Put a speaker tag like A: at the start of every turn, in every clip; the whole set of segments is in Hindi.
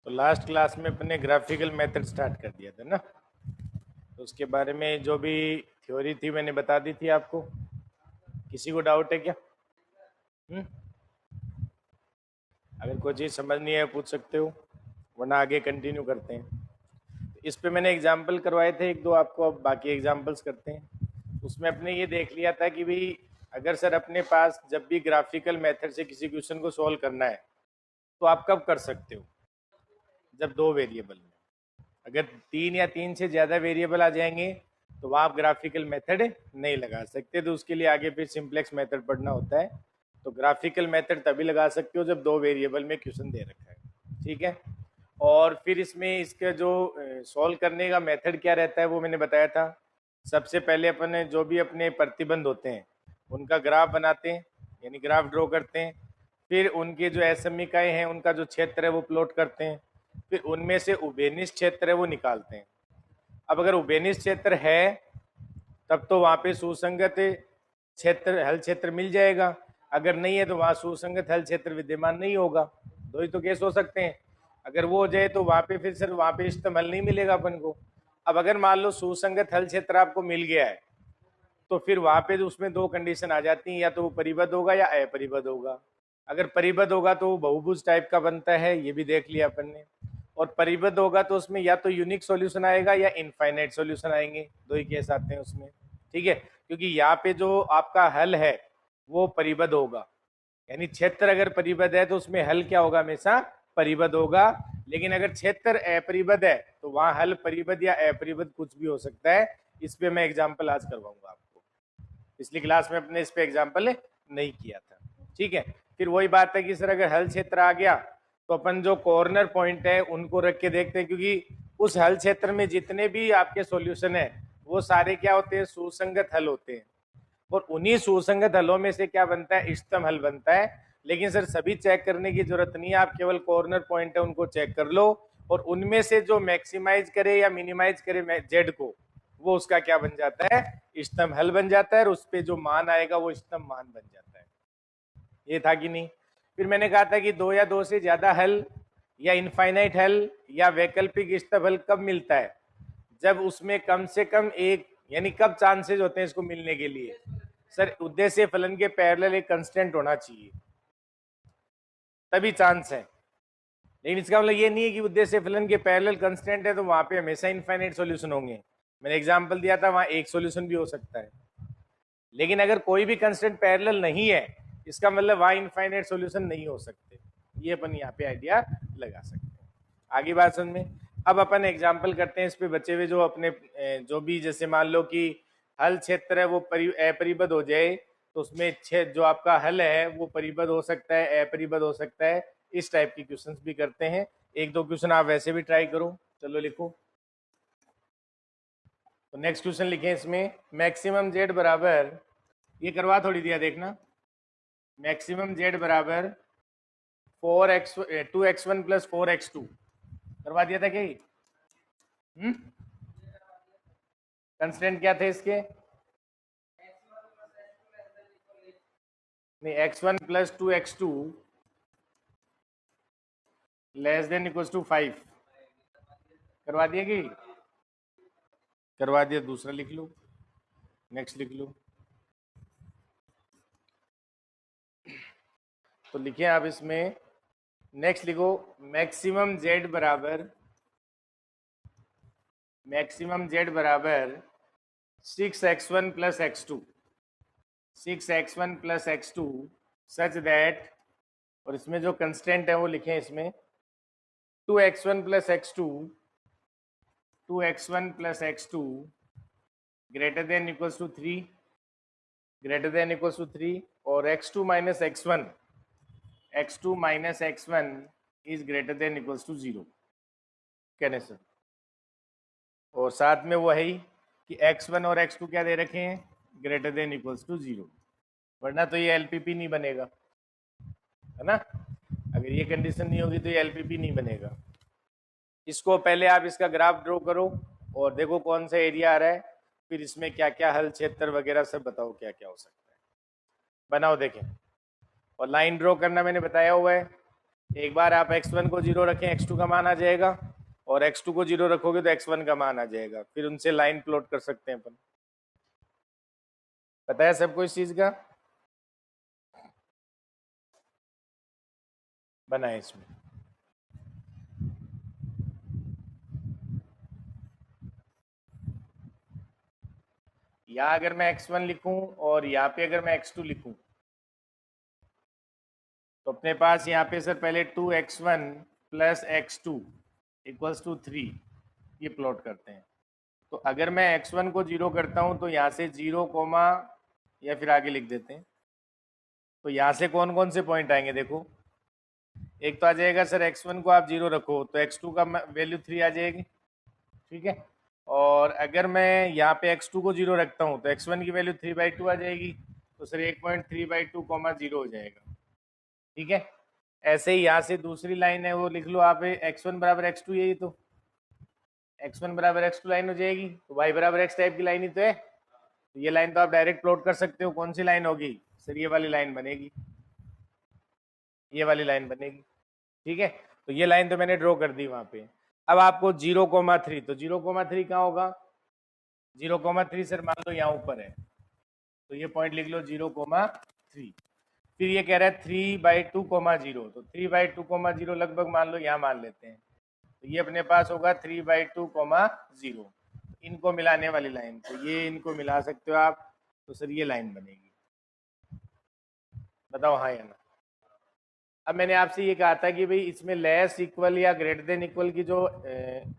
A: तो लास्ट क्लास में अपने ग्राफिकल मेथड स्टार्ट कर दिया था ना। तो उसके बारे में जो भी थ्योरी थी मैंने बता दी थी आपको। किसी को डाउट है क्या? हम्म? अगर कोई चीज़ समझ नहीं है पूछ सकते हो, वरना आगे कंटिन्यू करते हैं। तो इस पे मैंने एग्जाम्पल करवाए थे एक दो आपको, अब बाकी एग्जाम्पल्स करते हैं। उसमें अपने ये देख लिया था कि भाई अगर सर अपने पास जब भी ग्राफिकल मेथड से किसी क्वेश्चन को सॉल्व करना है तो आप कब कर सकते हो? जब दो वेरिएबल में। अगर तीन या तीन से ज़्यादा वेरिएबल आ जाएंगे तो वहाँ आप ग्राफिकल मेथड नहीं लगा सकते, तो उसके लिए आगे फिर सिंप्लेक्स मेथड पढ़ना होता है। तो ग्राफिकल मेथड तभी लगा सकते हो जब दो वेरिएबल में क्वेश्चन दे रखा है, ठीक है। और फिर इसमें इसका जो सॉल्व करने का मेथड क्या रहता है वो मैंने बताया था। सबसे पहले अपन जो भी अपने प्रतिबंध होते हैं उनका ग्राफ बनाते हैं, यानी ग्राफ ड्रॉ करते हैं। फिर उनके जो असमीकाएँ हैं उनका जो क्षेत्र है वो प्लॉट करते हैं। फिर उनमें से उभयनिष्ठ क्षेत्र है वो निकालते हैं। अब अगर उभयनिष्ठ क्षेत्र है तब तो वहां पे सुसंगत क्षेत्र हल क्षेत्र मिल जाएगा। अगर नहीं है तो वहां सुसंगत हल क्षेत्र विद्यमान नहीं होगा। दो ही तो केस हो सकते हैं। अगर वो हो जाए तो वहां पे फिर सर वहां पे इष्टतम हल नहीं मिलेगा अपन को। अब अगर मान लो सुसंगत हल क्षेत्र आपको मिल गया है तो फिर वहां पे उसमें दो कंडीशन आ जाती हैं, या तो वो परिबद्ध होगा या अपरिबद्ध होगा। अगर परिबद्ध होगा तो वो बहुभुज टाइप का बनता है, ये भी देख लिया अपन ने। और परिबद्ध होगा तो उसमें या तो यूनिक सॉल्यूशन आएगा या इनफाइनाइट सॉल्यूशन आएंगे, दो ही केस आते हैं उसमें, ठीक है। क्योंकि यहाँ पे जो आपका हल है वो परिबद्ध होगा, यानी क्षेत्र अगर परिबद्ध है तो उसमें हल क्या होगा? हमेशा परिबद्ध होगा। लेकिन अगर क्षेत्र अपरिबद्ध है तो वहां हल परिबद्ध या अपरिबद्ध कुछ भी हो सकता है। इस पे मैं एग्जाम्पल आज करवाऊंगा आपको। पिछली क्लास में अपने इस पे एग्जाम्पल नहीं किया था, ठीक है। फिर वही बात है कि सर अगर हल क्षेत्र आ गया तो अपन जो कॉर्नर पॉइंट है उनको रख के देखते हैं, क्योंकि उस हल क्षेत्र में जितने भी आपके सॉल्यूशन है वो सारे क्या होते हैं? सुसंगत हल होते हैं। और उन्हीं सुसंगत हलों में से क्या बनता है? इष्टतम हल बनता है। लेकिन सर सभी चेक करने की जरूरत नहीं है, आप केवल कॉर्नर पॉइंट है उनको चेक कर लो, और उनमें से जो मैक्सिमाइज करे या मिनिमाइज करे जेड को, वो उसका क्या बन जाता है? इष्टतम हल बन जाता है। और उस पर जो मान आएगा वो इष्टतम मान बन जाता है। ये था कि नहीं? फिर मैंने कहा था कि दो या दो से ज्यादा हल या इनफाइनाइट हल या वैकल्पिक इष्टतम हल कब मिलता है? जब उसमें कम से कम एक, यानी कब चांसेस होते हैं इसको मिलने के लिए? सर उद्देश्य फलन के पैरेलल एक कांस्टेंट होना चाहिए, तभी चांस है। लेकिन इसका मतलब ये नहीं है कि उद्देश्य फलन के पैरेलल कांस्टेंट है तो वहां पे हमेशा इनफाइनाइट सॉल्यूशन होंगे। मैंने एग्जांपल दिया था, वहां एक सॉल्यूशन भी हो सकता है। लेकिन अगर कोई भी कांस्टेंट पैरेलल नहीं है इसका मतलब वहां इनफाइनाइट सॉल्यूशन नहीं हो सकते। ये अपन यहाँ पे आइडिया लगा सकते हैं। आगे बात समझ में? अब अपन एग्जांपल करते हैं इस पे बचे हुए जो अपने जो भी, जैसे मान लो कि हल क्षेत्र है वो अपरिबद्ध हो जाए तो उसमें जो आपका हल है वो परिबद्ध हो सकता है, अपरिबद्ध हो सकता है। इस टाइप की क्वेश्चंस भी करते हैं। एक दो क्वेश्चन आप वैसे भी ट्राई करो। चलो लिखो। तो नेक्स्ट क्वेश्चन लिखे इसमें, मैक्सिमम जेड बराबर, ये करवा थोड़ी दिया देखना, मैक्सिमम जेड बराबर 4x 2x1 प्लस 4x2 करवा दिया था क्या? कंस्टेंट क्या थे इसके? नहीं, x1 plus 2x2 less than equal to 5 करवा दिया कि? करवा दिया। दूसरा लिख लो, नेक्स्ट लिख लो। तो लिखे आप इसमें, नेक्स्ट लिखो, मैक्सिमम जेड बराबर, मैक्सिमम जेड बराबर 6x1 plus x2, 6x1 plus x2 such that, और इसमें जो कंस्टेंट है वो लिखें इसमें 2x1 plus x2, 2x1 plus x2 greater than equals to 3, greater than equals to 3, और x2 minus x1, x2 minus x1 is greater than equals to 0 कहने से। और साथ में वो है ही कि x1 और x2 क्या दे रखे हैं? ग्रेटर देन इक्वल्स टू 0, वरना तो ये एलपीपी नहीं बनेगा, है ना। अगर ये कंडीशन नहीं होगी तो ये एलपीपी नहीं बनेगा। इसको पहले आप इसका ग्राफ ड्रॉ करो और देखो कौन सा एरिया आ रहा है, फिर इसमें क्या क्या हल क्षेत्र वगैरह सब बताओ क्या क्या हो सकता है। बनाओ देखें। और लाइन ड्रॉ करना मैंने बताया हुआ है, एक बार आप x1 को 0 रखें, x2 का मान आ जाएगा, और x2 को 0 रखोगे तो x1 का मान आ जाएगा। फिर उनसे लाइन प्लॉट कर सकते हैं अपन। पता है सबको इस चीज का? बनाए इसमें यहाँ अगर मैं x1 लिखूं और यहाँ पे अगर मैं x2 लिखूं, तो अपने पास यहाँ पे सर पहले 2x1 plus x2 equals to 3, ये प्लॉट करते हैं। तो अगर मैं x1 को 0 करता हूँ तो यहाँ से 0 कोमा, या फिर आगे लिख देते हैं, तो यहाँ से कौन कौन से पॉइंट आएंगे देखो। एक तो आ जाएगा सर x1 को आप 0 रखो तो x2 का वैल्यू 3 आ जाएगी, ठीक है। और अगर मैं यहाँ पे x2 को 0 रखता हूँ तो x1 की वैल्यू 3/2 आ जाएगी, तो सर 1.3/2 कोमा 0 हो जाएगा, ठीक है। ऐसे ही यहाँ से दूसरी लाइन है वो लिख लो आप, x1 बराबर x2, यही तो x1 बराबर x2 लाइन हो जाएगी, तो y बराबर x टाइप की लाइन ही तो है। तो ये लाइन तो आप डायरेक्ट प्लॉट कर सकते हो। कौन सी लाइन होगी सर? ये वाली लाइन बनेगी, ये वाली लाइन बनेगी, ठीक है। तो ये लाइन तो मैंने ड्रॉ कर दी वहां पे। अब आपको 0,3, तो 0,3 कहाँ होगा? 0,3 सर मान लो यहाँ ऊपर है, तो ये पॉइंट लिख लो 0,3। फिर ये कह रहा है 3/2,0, तो 3/2,0 लगभग मान लो यहाँ मान लेते हैं, तो ये अपने पास होगा 3/2,0। इनको मिलाने वाली लाइन, तो ये इनको मिला सकते हो आप, तो सर ये लाइन बनेगी। बताओ हाँ या ना। अब मैंने आपसे ये कहा था कि भाई इसमें लेस इक्वल या ग्रेटर देन इक्वल की जो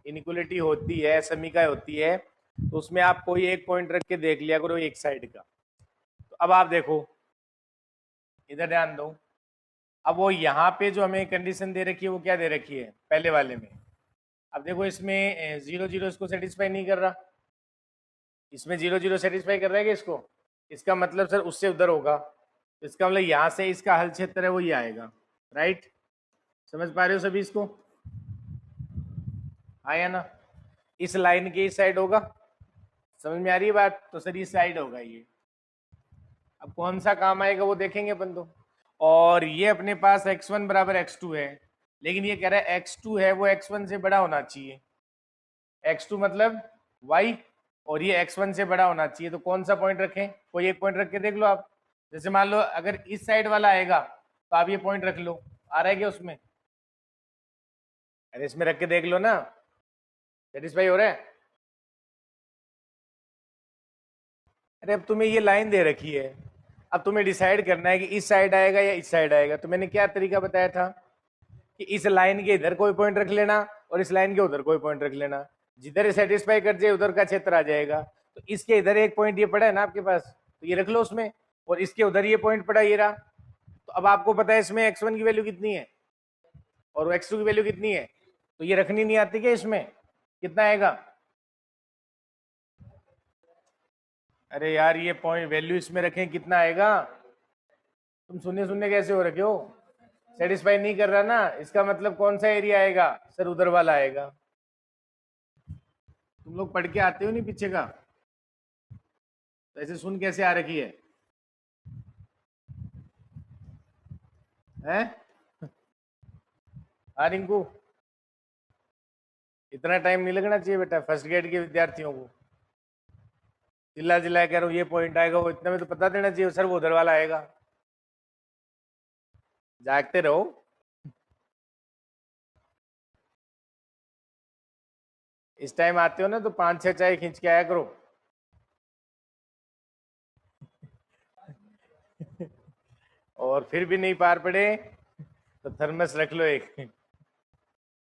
A: इनइक्वलिटी होती है, समीकरण होती है, तो उसमें आप कोई एक पॉइंट रख के देख लिया करो एक साइड का। तो अब आप देखो, इधर ध्यान दो। अब वो यहाँ पे जो हमें कंडीशन दे रखी है वो क्या दे रखी है पहले वाले में? अब देखो इसमें 0,0 इसको सेटिस्फाई नहीं कर रहा, इसमें 0,0 सेटिस्फाई कर रहा है कि इसको? इसका मतलब सर उससे उधर होगा, तो इसका मतलब यहाँ से इसका हल क्षेत्र है वो ये आएगा, राइट? समझ पा रहे हो सभी इसको? आया ना? इस लाइन के इस साइड होगा, समझ में आ रही है बात? तो सर इस साइड होगा ये। अब कौन सा काम आएगा वो देखेंगे अपन तो। और ये अपने पास x1 बराबर x2 है, लेकिन ये कह रहा है x2 है वो x1 से बड़ा होना चाहिए। x2 मतलब y, और ये x1 से बड़ा होना चाहिए। तो कौन सा पॉइंट रखें? कोई एक पॉइंट रख के देख लो आप। जैसे मान लो अगर इस साइड वाला आएगा तो आप ये पॉइंट रख लो, आ रहा है क्या उसमें? अरे इसमें रख के देख लो ना, सेटिस्फाई हो रहा है? अरे अब तुम्हें ये लाइन दे रखी है, अब तुम्हें डिसाइड करना है कि इस साइड आएगा या इस साइड आएगा। तो मैंने क्या तरीका बताया था कि इस लाइन के इधर कोई पॉइंट रख लेना और इस लाइन के उधर कोई पॉइंट रख लेना, जिधर सेटिस्फाई कर जाए उधर का क्षेत्र आ जाएगा। तो इसके इधर एक पॉइंट ये पड़ा है ना आपके पास, तो ये रख लो उसमें, और इसके उधर ये पॉइंट पड़ा ये रहा। तो अब आपको पता है इसमें x1 की वैल्यू कितनी है और x2 की वैल्यू कितनी है, तो ये रखनी नहीं आती क्या? इसमें कितना आएगा? अरे यार ये पॉइंट वैल्यू इसमें रखें कितना आएगा? तुम सुनने सुनने कैसे हो रखे हो? सेटिस्फाई नहीं कर रहा ना, इसका मतलब कौन सा एरिया आएगा सर? उधर वाला आएगा। तुम लोग पढ़ के आते हो नहीं पीछे का, तो ऐसे सुन कैसे आ रखी है? हैं? हाँ रिंकू, इतना टाइम नहीं लगना चाहिए बेटा फर्स्ट ग्रेड के विद्यार्थियों को। चिल्ला चिल्ला कह रहा हूँ ये पॉइंट आएगा, वो इतना में तो पता देना चाहिए सर वो उधर वाला आएगा। जागते रहो। इस टाइम आते हो ना तो 5-6 चाय खींच के आया करो। और फिर भी नहीं पार पड़े तो थर्मस रख लो एक,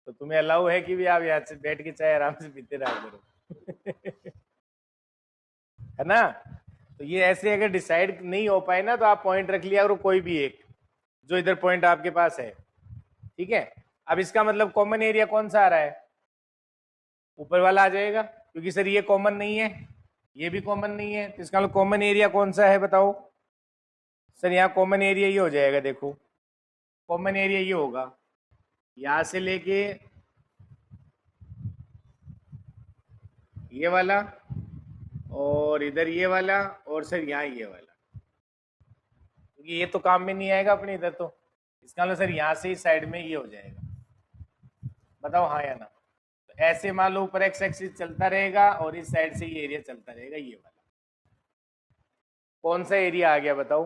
A: तो तुम्हें अलाउ है कि भी आप यहाँ से बैठ के चाय आराम से पीते रहा करो। है ना? तो ये ऐसे अगर डिसाइड नहीं हो पाए ना तो आप पॉइंट रख लिया करो कोई भी एक, जो इधर पॉइंट आपके पास है, ठीक है। अब इसका मतलब कॉमन एरिया कौन सा आ रहा है? ऊपर वाला आ जाएगा, क्योंकि सर ये कॉमन नहीं है, ये भी कॉमन नहीं है, तो इसका मतलब कॉमन एरिया कौन सा है बताओ? सर यहाँ कॉमन एरिया ये हो जाएगा, देखो कॉमन एरिया ये होगा, यहां से लेके ये वाला, और इधर ये वाला, और सर यहाँ ये वाला, क्योंकि ये तो काम में नहीं आएगा अपने इधर तो, इसका मतलब सर यहाँ से इस साइड में ये हो जाएगा, बताओ हाँ या ना। तो ऐसे मान लो ऊपर एक्स एक्सिस चलता रहेगा और इस साइड से ये एरिया चलता रहेगा, ये वाला कौन सा एरिया आ गया बताओ।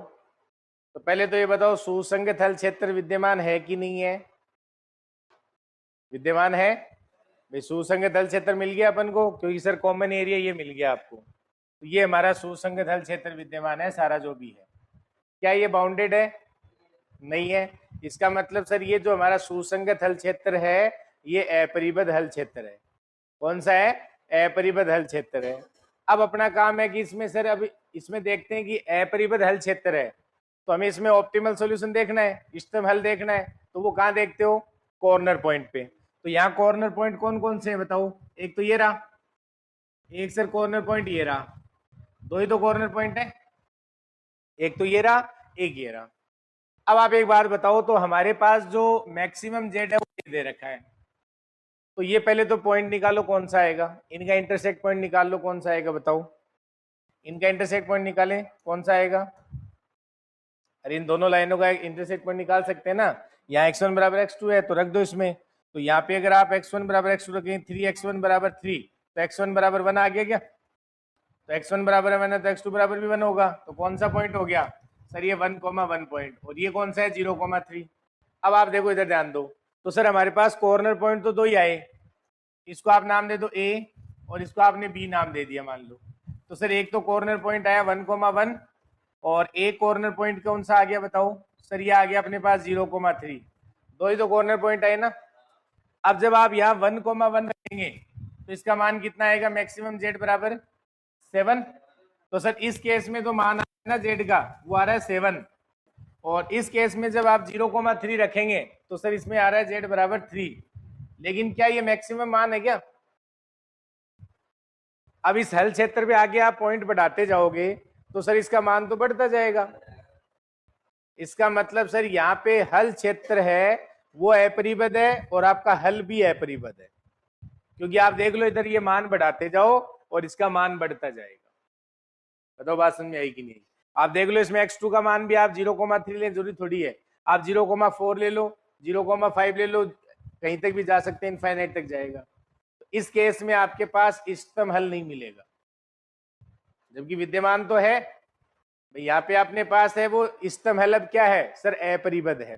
A: तो पहले तो ये बताओ सुसंगत हल क्षेत्र विद्यमान है कि नहीं है, विद्यमान है भाई, सुसंगत हल क्षेत्र मिल गया अपन को, क्योंकि सर कॉमन एरिया ये मिल गया आपको, तो ये हमारा सुसंगत हल क्षेत्र विद्यमान है सारा जो भी है। क्या ये बाउंडेड है, नहीं है, इसका मतलब सर ये जो हमारा सुसंगत हल क्षेत्र है ये अपरिबद्ध हल क्षेत्र है। कौन सा है, अपरिबद्ध हल क्षेत्र है। अब अपना काम है कि इसमें सर अब इसमें देखते हैं कि अपरिबद्ध हल क्षेत्र है तो हमें इसमें ऑप्टिमल सॉल्यूशन देखना है, इष्टतम हल देखना है, तो वो कहाँ देखते हो, कॉर्नर पॉइंट पे। तो यहाँ कॉर्नर पॉइंट कौन कौन से हैं बताओ, एक तो ये रहा, एक सर कॉर्नर पॉइंट ये रहा, दो ही तो कॉर्नर पॉइंट है, एक तो ये रहा एक ये रहा। अब आप एक बात बताओ, तो हमारे पास जो मैक्सिमम जेड है वो ये दे रखा है, तो ये पहले तो पॉइंट निकालो कौन सा आएगा, इनका इंटरसेक्ट पॉइंट निकाल लो कौन सा आएगा बताओ, इनका इंटरसेक्ट पॉइंट निकाले कौन सा आएगा। अरे इन दोनों लाइनों का इंटरसेक्ट पॉइंट निकाल सकते हैं ना, यहाँ x1 बराबर x2 है तो रख दो इसमें, तो यहाँ पे अगर आप x1 बराबर x2 रखें 3x1 बराबर 3 तो x1 बराबर 1 आ गया क्या, तो x1 बराबर 1 है तो x2 बराबर भी 1 होगा, तो कौन सा पॉइंट हो गया सर ये 1,1 पॉइंट, और ये कौन सा है 0,3। अब आप देखो इधर ध्यान दो, तो सर हमारे पास कॉर्नर पॉइंट तो दो ही आए, इसको आप नाम दे दो A और इसको आपने B नाम दे दिया मान लो, तो सर एक तो कॉर्नर पॉइंट आया 1,1 और एक कॉर्नर पॉइंट कौन सा आ गया बताओ, सर ये आ गया अपने पास 0,3, दो ही तो कॉर्नर पॉइंट आए ना। अब जब आप यहाँ 1,1 रखेंगे तो इसका मान कितना आएगा, मैक्सिमम जेड बराबर 7, तो सर इस केस में तो मान आ रहा है ना जेड का वो आ रहा है 7, और इस केस में जब आप 0,3 रखेंगे तो सर इसमें आ रहा है जेड बराबर 3, लेकिन क्या ये मैक्सिमम मान है क्या। अब इस हल क्षेत्र पे आगे आप पॉइंट बढ़ाते जाओगे तो सर इसका मान तो बढ़ता जाएगा, इसका मतलब सर यहाँ पे हल क्षेत्र है वो अपरिबद्ध है और आपका हल भी अपरिबद्ध है, क्योंकि आप देख लो इधर ये मान बढ़ाते जाओ और इसका मान बढ़ता जाएगा। बताओ बात समझ में आई कि नहीं, आप देख लो इसमें x2 का मान भी आप 0,3 ले, जरूरी थोड़ी है आप 0,4 ले लो 0,5 ले लो, कहीं तक भी जा सकते हैं, इनफाइनाइट तक जाएगा। तो इस केस में आपके पास इष्टतम हल नहीं मिलेगा, जबकि विद्यमान तो है यहाँ पे अपने पास है वो इष्टतम हल। अब क्या है सर अपरिबद्ध है,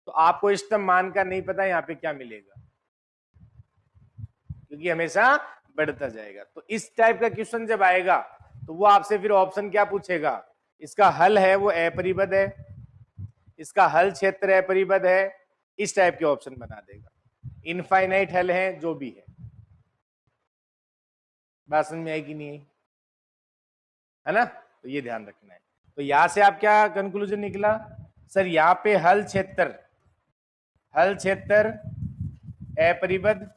A: तो आपको इष्टतम मान का नहीं पता यहाँ पे क्या मिलेगा, क्योंकि हमेशा बढ़ता जाएगा। तो इस टाइप का क्वेश्चन जब आएगा तो वो आपसे फिर ऑप्शन क्या पूछेगा, इसका हल है वो अपरिबद्ध है, इसका हल क्षेत्र अपरिबद्ध है, इस टाइप के ऑप्शन बना देगा, इनफाइनाइट हल है जो भी है। बात समझ में आई कि नहीं आई, है ना, तो ये ध्यान रखना है। तो यहां से आप क्या कंक्लूजन निकला, सर यहाँ पे हल क्षेत्र अपरिबद्ध,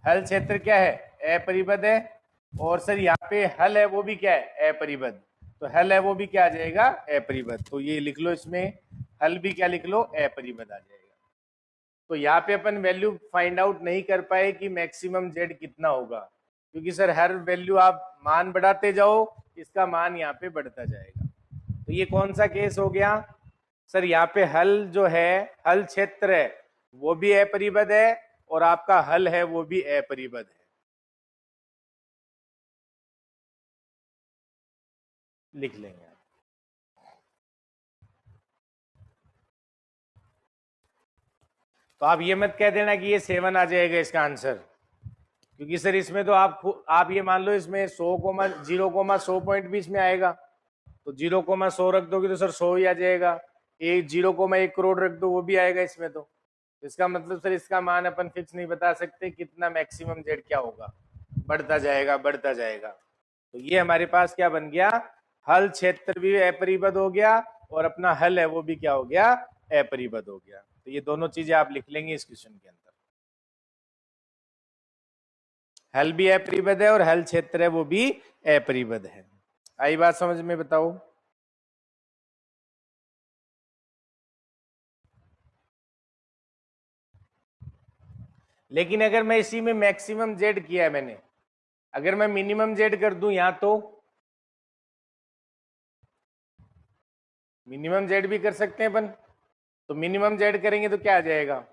A: हल क्षेत्र क्या है अपरिबद्ध है, और सर यहाँ पे हल है वो भी क्या है अपरिबद्ध, तो हल है वो भी क्या आ जाएगा अपरिबद्ध, तो ये लिख लो इसमें हल भी क्या लिख लो अपरिबद्ध आ जाएगा। तो यहाँ पे अपन वैल्यू फाइंड आउट नहीं कर पाए कि मैक्सिमम जेड कितना होगा, क्योंकि सर हर वैल्यू आप मान बढ़ाते जाओ इसका मान यहाँ पे बढ़ता जाएगा। तो ये कौन सा केस हो गया सर, यहाँ पे हल जो है हल क्षेत्र है वो भी अपरिबद्ध है और आपका हल है वो भी अपरिबद्ध है, लिख लेंगे। तो आप ये मत कह देना कि ये 7 आ जाएगा इसका आंसर, क्योंकि सर इसमें तो आप ये मान लो इसमें 0,100 पॉइंट भी इसमें आएगा, तो 0,100 रख दोगे तो सर 100 ही आ जाएगा, 0,1 करोड़ रख दो वो भी आएगा इसमें, तो इसका मतलब सर इसका मान अपन फिक्स नहीं बता सकते कितना मैक्सिमम जेड क्या होगा, बढ़ता जाएगा बढ़ता जाएगा। तो ये हमारे पास क्या बन गया, हल क्षेत्र भी अपरिबद्ध हो गया और अपना हल है वो भी क्या हो गया अपरिबद्ध हो गया। तो ये दोनों चीजें आप लिख लेंगे इस क्वेश्चन के अंदर, हल भी अपरिबद्ध है और हल क्षेत्र है वो भी अपरिबद्ध है। आई बात समझ में, बताओ। लेकिन अगर मैं इसी में मैक्सिमम जेड किया है मैंने, अगर मैं मिनिमम जेड कर दूं यहां तो मिनिमम जेड भी कर सकते हैं अपन। तो मिनिमम जेड करेंगे तो क्या आ जाएगा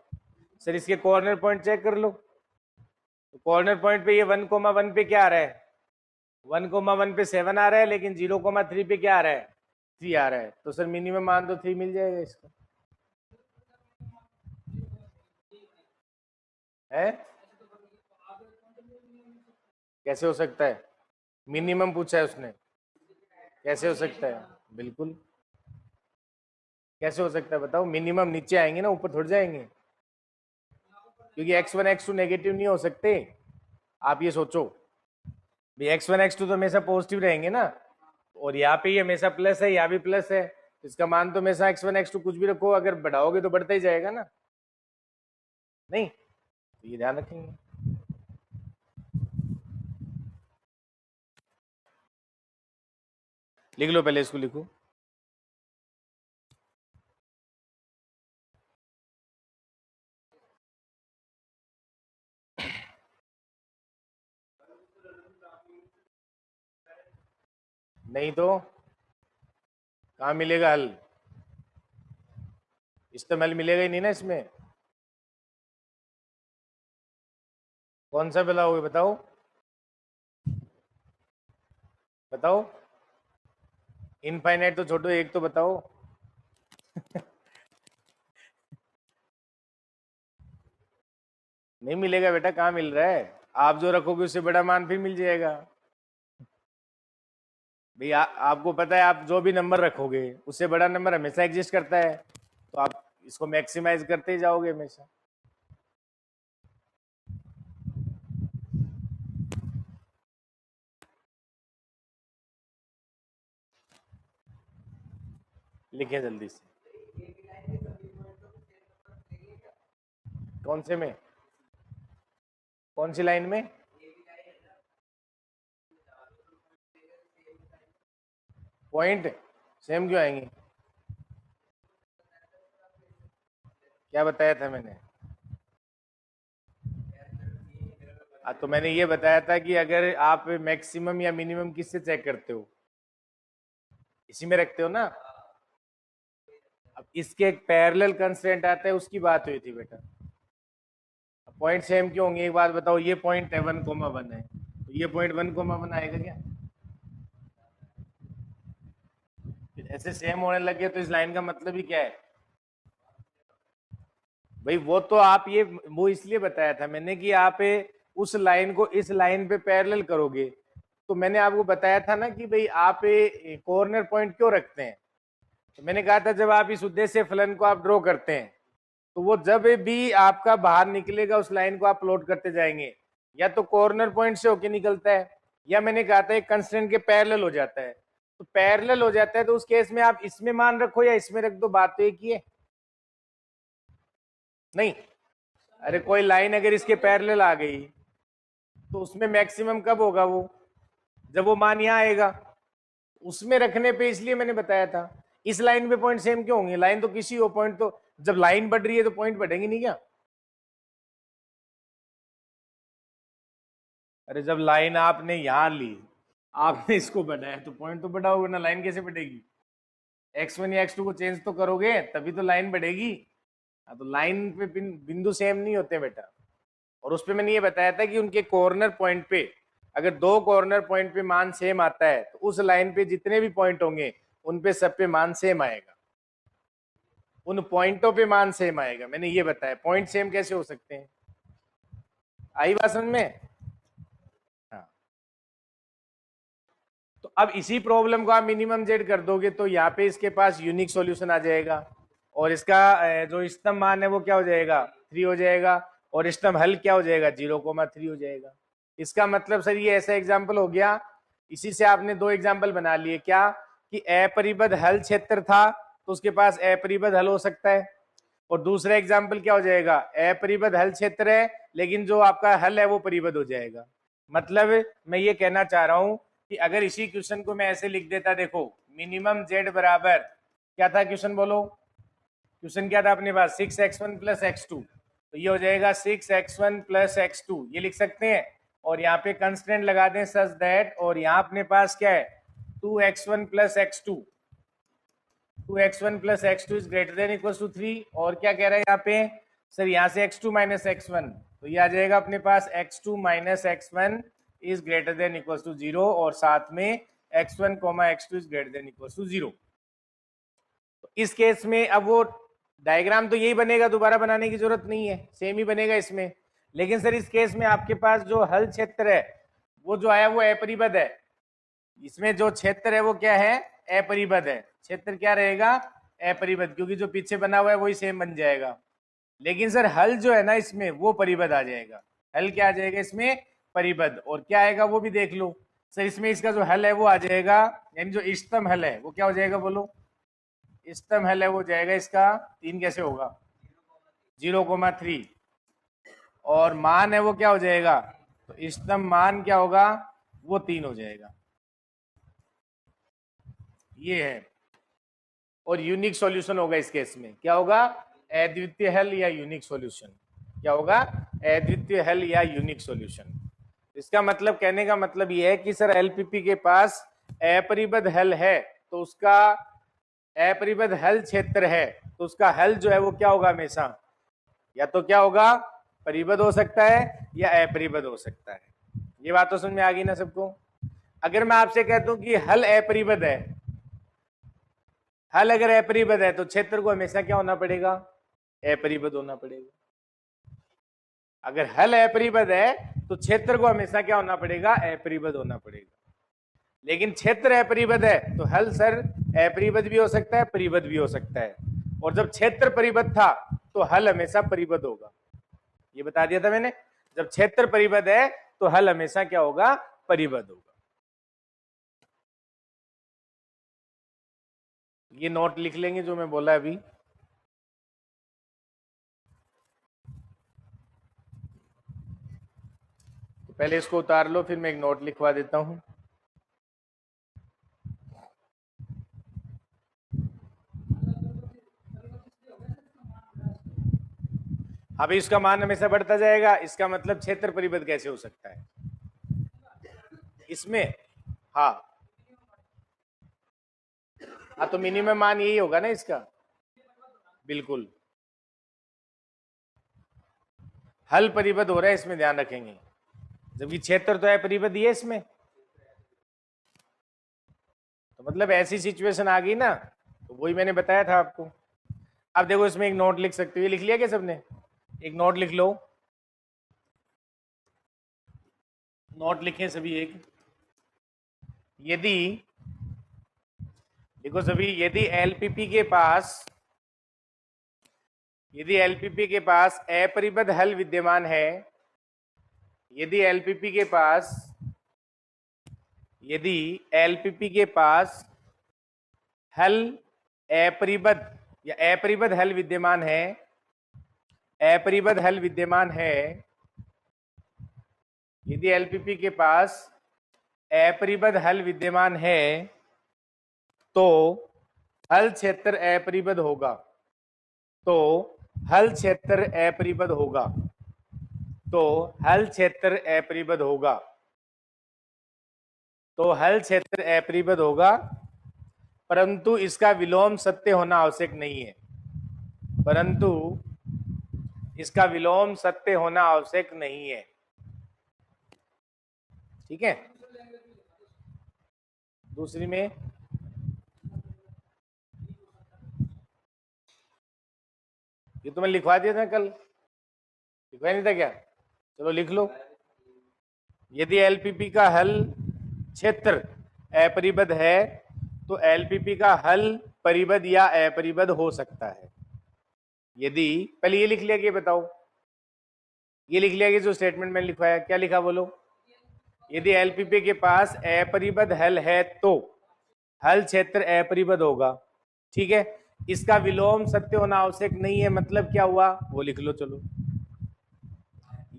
A: सर, इसके कॉर्नर पॉइंट चेक कर लो। तो कॉर्नर पॉइंट पे ये 1,1 पे क्या आ रहा है, 1,1 पे 7 आ रहा है, लेकिन 0,3 पे क्या आ रहा है, 3 आ रहा है। तो सर मिनिमम मान तो 3 मिल जाएगा इसका, है? कैसे हो सकता है, मिनिमम पूछा है उसने, कैसे हो सकता है? बिल्कुल कैसे हो सकता है बताओ, मिनिमम नीचे आएंगे ना, ऊपर थोड़ जाएंगे, क्योंकि x1 x2 नेगेटिव नहीं हो सकते। आप ये सोचो भाई x1 x2 तो हमेशा पॉजिटिव रहेंगे ना, और यहाँ पे ये हमेशा प्लस है, यहाँ भी प्लस है, इसका मान तो हमेशा x1 x2 कुछ भी रखो, अगर बढ़ाओगे तो बढ़ता ही जाएगा ना, नहीं? तो ये ध्यान रखेंगे। लिख लो, पहले इसको लिखो। नहीं तो कहाँ मिलेगा हल, इस्तेमाल हल मिलेगा ही नहीं ना इसमें। कौन सा बताओगे, बताओ बताओ, इनफाइनाइट तो छोड़ो, एक तो बताओ। नहीं मिलेगा बेटा, कहाँ मिल रहा है, आप जो रखोगे उससे बड़ा मान फिर मिल जाएगा। भैया आपको पता है, आप जो भी नंबर रखोगे उससे बड़ा नंबर हमेशा एग्जिस्ट करता है, तो आप इसको मैक्सिमाइज करते ही जाओगे हमेशा। लिखे जल्दी से, कौन से में, कौन सी लाइन में? पॉइंट सेम क्यों आएंगे, क्या बताया था मैंने? तो मैंने ये बताया था कि अगर आप मैक्सिमम या मिनिमम किससे चेक करते हो, इसी में रखते हो ना। अब इसके एक पैरेलल कंस्ट्रेंट आता है, उसकी बात हुई थी बेटा। पॉइंट सेम क्यों होंगे, एक बात बताओ, ये पॉइंट है 1,1 है, तो ये पॉइंट 1,1 आएगा क्या? ऐसे सेम होने लगे तो इस लाइन का मतलब ही क्या है भाई? वो तो आप ये, वो इसलिए बताया था मैंने कि आप उस लाइन को इस लाइन पे पैरेलल करोगे, तो मैंने आपको बताया था ना कि भाई आप कॉर्नर पॉइंट क्यों रखते हैं। तो मैंने कहा था जब आप इस उद्देश्य फलन को आप ड्रॉ करते हैं, तो वो जब भी आपका बाहर निकलेगा उस लाइन को आप प्लॉट करते जाएंगे, या तो कॉर्नर पॉइंट से होके निकलता है, या मैंने कहा था एक कंस्ट्रेंट के पैरेलल हो जाता है। तो पैरेलल हो जाता है तो उस केस में आप इसमें मान रखो या इसमें रख दो, बात तो एक ही है, नहीं? अरे कोई लाइन अगर इसके पैरेलल आ गई तो उसमें मैक्सिमम कब होगा, वो जब वो मान यहां आएगा, उसमें रखने पे, इसलिए मैंने बताया था। इस लाइन पे पॉइंट सेम क्यों होंगे, लाइन तो किसी हो, पॉइंट तो जब लाइन बढ़ रही है तो पॉइंट बढ़ेंगे नहीं क्या? अरे जब लाइन आपने यहां ली, आपने इसको बढ़ाया, तो पॉइंट तो बढ़ा होगा ना, लाइन कैसे बढ़ेगी? x1 या x2 को चेंज तो करोगे तभी तो लाइन बढ़ेगी। हाँ, तो लाइन पे बिंदु सेम नहीं होते बेटा। और उस पे मैंने ये बताया था कि उनके कॉर्नर पॉइंट पे, अगर दो कॉर्नर पॉइंट पे मान सेम आता है तो उस लाइन पे जितने भी पॉइंट होंगे उन पे सब पे मान सेम आएगा, उन पॉइंटों पे मान सेम आएगा। मैंने ये बताया पॉइंट सेम कैसे हो सकते हैं, आई बात समझ में? हाँ, तो अब इसी प्रॉब्लम को आप मिनिमम जेड कर दोगे तो यहाँ पे इसके पास यूनिक सॉल्यूशन आ जाएगा, और इसका जो इष्टतम मान है वो क्या हो जाएगा, 3 हो जाएगा, और इष्टतम हल क्या हो जाएगा, 0,3 हो जाएगा। इसका मतलब सर ये ऐसा एग्जाम्पल हो गया, इसी से आपने दो एग्जाम्पल बना लिए, क्या कि अपरिबद्ध हल क्षेत्र था तो उसके पास अपरिबद्ध हल हो सकता है, और दूसरा एग्जाम्पल क्या हो जाएगा, अपरिबद्ध हल क्षेत्र है लेकिन जो आपका हल है वो परिबद्ध हो जाएगा। मतलब मैं ये कहना चाह रहा हूं कि अगर इसी क्वेश्चन को मैं ऐसे लिख देता, देखो मिनिमम जेड बराबर क्या था क्वेश्चन, बोलो क्वेश्चन क्या था अपने पास, 6x1 प्लस x2, तो ये हो जाएगा 6x1 प्लस x2, ये लिख सकते हैं, और यहाँ पे कंस्टेंट लगा दें सच दैट, और यहाँ अपने पास क्या है 2x1 plus x2, 2x1 plus x2 is greater than equal to 3। और क्या कह रहा है यहाँ पे सर, यहाँ से x2 माइनस x1, तो ये आ जाएगा अपने पास x2 minus x1 is greater than equal to 0, और साथ में x1 x2 is greater than equal to 0। तो इस केस में अब वो डायग्राम तो यही बनेगा, दोबारा बनाने की जरूरत नहीं है, सेम ही बनेगा इसमें। लेकिन सर इस केस में आपके पास जो हल क्षेत्र है वो जो आया वो अपरिबद्ध है। इसमें जो क्षेत्र है वो क्या है, अपरिबद्ध है। क्षेत्र क्या रहेगा, अपरिबद्ध, क्योंकि जो पीछे बना हुआ है वही सेम बन जाएगा। लेकिन सर हल जो है ना इसमें वो परिबद्ध आ जाएगा। हल क्या आ जाएगा इसमें, परिबद्ध। और क्या आएगा वो भी देख लो सर, इसमें इसका जो हल है वो आ जाएगा, यानी जो इष्टतम हल है वो क्या हो जाएगा, बोलो। इष्टतम हल है वो जाएगा इसका 3 कैसे होगा, 0,3। और मान है वो क्या हो जाएगा, तो इष्टतम मान क्या होगा, वो 3 हो जाएगा। ये है। और यूनिक सॉल्यूशन होगा इस केस में, क्या होगा, अद्वितीय हल या यूनिक सॉल्यूशन। क्या होगा, अद्वितीय हल या यूनिक सॉल्यूशन। इसका मतलब, कहने का मतलब ये है कि सर एलपीपी के पास अपरिबद्ध हल है, तो उसका अपरिबद्ध हल क्षेत्र है, तो उसका हल जो है वो क्या होगा हमेशा, या तो क्या होगा, परिबद्ध हो सकता है या अपरिबद्ध हो सकता है। ये बात तो समझ में आ गई ना सबको। अगर मैं आपसे कहता हूं कि हल अपरिबद्ध है, हल अगर अपरिबद्ध है तो क्षेत्र को हमेशा क्या होना पड़ेगा, अपरिबद्ध होना पड़ेगा। अगर हल अपरिबद्ध है तो क्षेत्र को हमेशा क्या होना पड़ेगा, अपरिबद्ध होना पड़ेगा। लेकिन क्षेत्र अपरिबद्ध है तो हल सर अपरिबद्ध भी हो सकता है, परिबद्ध भी हो सकता है। और जब क्षेत्र परिबद्ध था तो हल हमेशा परिबद्ध होगा। ये बता दिया था मैंने, जब क्षेत्र परिबद्ध है तो हल हमेशा क्या होगा, परिबद्ध होगा। ये नोट लिख लेंगे जो मैं बोला अभी। तो पहले इसको उतार लो, फिर मैं एक नोट लिखवा देता हूं। अभी इसका मान हमेशा बढ़ता जाएगा, इसका मतलब क्षेत्र परिबद्ध कैसे हो सकता है इसमें। हाँ हाँ, तो मिनिमम मान यही होगा ना इसका, बिल्कुल। हल परिबद्ध हो रहा है इसमें, ध्यान रखेंगे, जबकि क्षेत्र तो है परिबद्ध ही है इसमें। तो मतलब ऐसी सिचुएशन आ गई ना, तो वही मैंने बताया था आपको। अब देखो इसमें एक नोट लिख सकते हो, ये लिख लिया क्या सबने, एक नोट लिख लो। नोट लिखे सभी एक। यदि देखो सभी, यदि एलपीपी के पास, यदि एलपीपी के पास अपरिबद्ध हल विद्यमान है, यदि एलपीपी के पास, यदि एलपीपी के पास हल अपरिबद्ध या अपरिबद्ध हल विद्यमान है, अपरिबद्ध हल विद्यमान है, यदि एलपीपी के पास अपरिबद्ध हल विद्यमान है तो हल क्षेत्र अपरिबद्ध होगा, तो हल क्षेत्र अपरिबद्ध होगा, तो हल क्षेत्र अपरिबद्ध होगा, तो हल क्षेत्र अपरिबद्ध होगा। परंतु इसका विलोम सत्य होना आवश्यक नहीं है, परंतु इसका विलोम सत्य होना आवश्यक नहीं है। ठीक है। दूसरी में ये तो मैं लिखवा दिया था कल, लिखवाया नहीं था क्या, चलो लिख लो। यदि एलपीपी का हल क्षेत्र अपरिबद्ध है तो एलपीपी का हल परिबद्ध या अपरिबद्ध हो सकता है। यदि, पहले ये लिख लिया कि बताओ, ये लिख लिया कि जो स्टेटमेंट मैंने लिखवाया, क्या लिखा बोलो। यदि एलपीपी के पास अपरिबद्ध हल है तो हल क्षेत्र अपरिबद्ध होगा। ठीक है, इसका विलोम सत्य होना आवश्यक नहीं है, मतलब क्या हुआ वो लिख लो। चलो,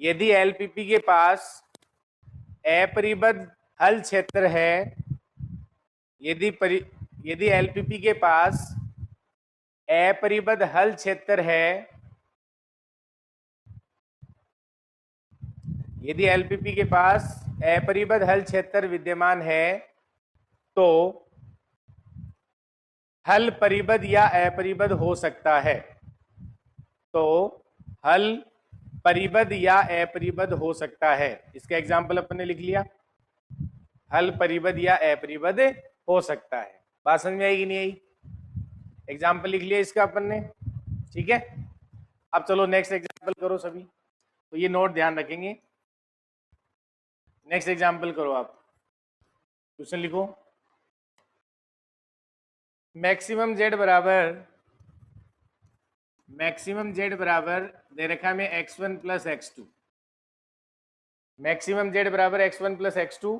A: यदि एलपीपी के पास अपरिबद्ध हल क्षेत्र है, यदि एलपीपी के पास अपरिबद्ध हल क्षेत्र है, यदि एलपीपी के पास अपरिबद्ध हल क्षेत्र विद्यमान है तो हल परिबद्ध या अपरिबद्ध हो सकता है। तो हल परिबद्ध या अपरिबद्ध हो सकता है, इसका एग्जाम्पल अपन ने लिख लिया। हल परिबद्ध या अपरिबद्ध हो सकता है। बात समझ में आएगी नहीं आई? एग्जाम्पल लिख लिया इसका अपन ने, ठीक है। अब चलो नेक्स्ट एग्जाम्पल करो सभी, तो ये नोट ध्यान रखेंगे। नेक्स्ट एग्जाम्पल करो आप, क्वेश्चन लिखो। मैक्सिमम जेड बराबर दे रखा में x1 plus x2। Maximum Z बराबर x1 plus x2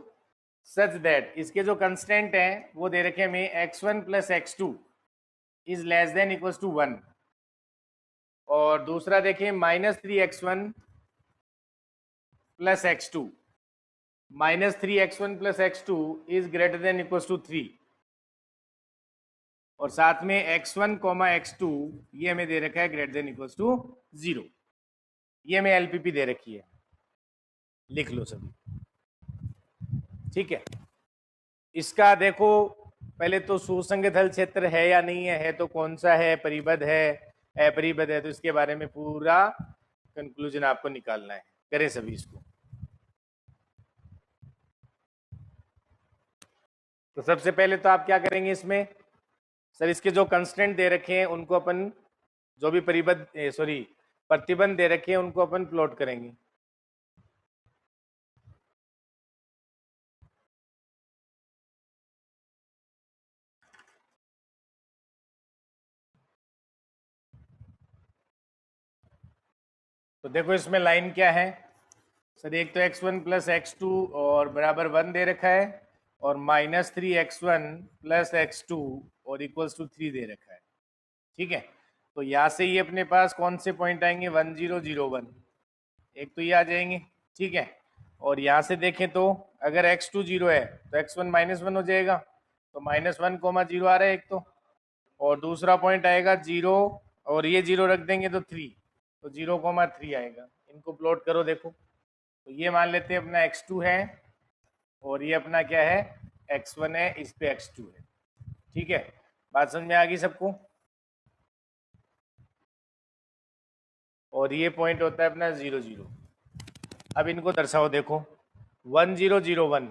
A: such that इसके जो कंस्टेंट है वो दे रखे में x1 plus x2 is less than equal to 1। और दूसरा देखें -3x1 plus x2 -3x1 plus x2 is greater than equal to 3। और साथ में x1 x2 ये हमें दे रखा है ग्रेटर देन इक्वल टू 0। ये हमें एलपीपी दे रखी है, लिख लो सभी, ठीक है। इसका देखो पहले तो सुसंगत हल क्षेत्र है या नहीं है तो कौन सा है, परिबद्ध है अपरिबद्ध है, तो इसके बारे में पूरा कंक्लूजन आपको निकालना है। करें सभी इसको। तो सबसे पहले तो आप क्या करेंगे इसमें, सर इसके जो कंस्टेंट दे रखे हैं उनको अपन, जो भी प्रतिबंध दे रखे हैं उनको अपन प्लॉट करेंगे। तो देखो इसमें लाइन क्या है सर, एक तो x1 प्लस x2 और बराबर 1 दे रखा है, और -3x1 प्लस x2 और इक्वल्स टू 3 दे रखा है, ठीक है। तो यहाँ से ये अपने पास कौन से पॉइंट आएंगे, 1 0 0 1, एक तो ये आ जाएंगे, ठीक है। और यहाँ से देखें तो अगर x2 0 है तो x1 -1 हो जाएगा, तो -1, 0 आ रहा है एक तो, और दूसरा पॉइंट आएगा 0, और ये 0 रख देंगे तो 3, तो 0, 3 आएगा। इनको प्लॉट करो देखो, तो ये मान लेते हैं अपना x2 है, और ये अपना क्या है x1 है, इस पे x2 है, ठीक है। बात समझ में आ गई सबको? और ये पॉइंट होता है अपना 0 0। अब इनको दर्शाओ देखो, 1 0 0 1,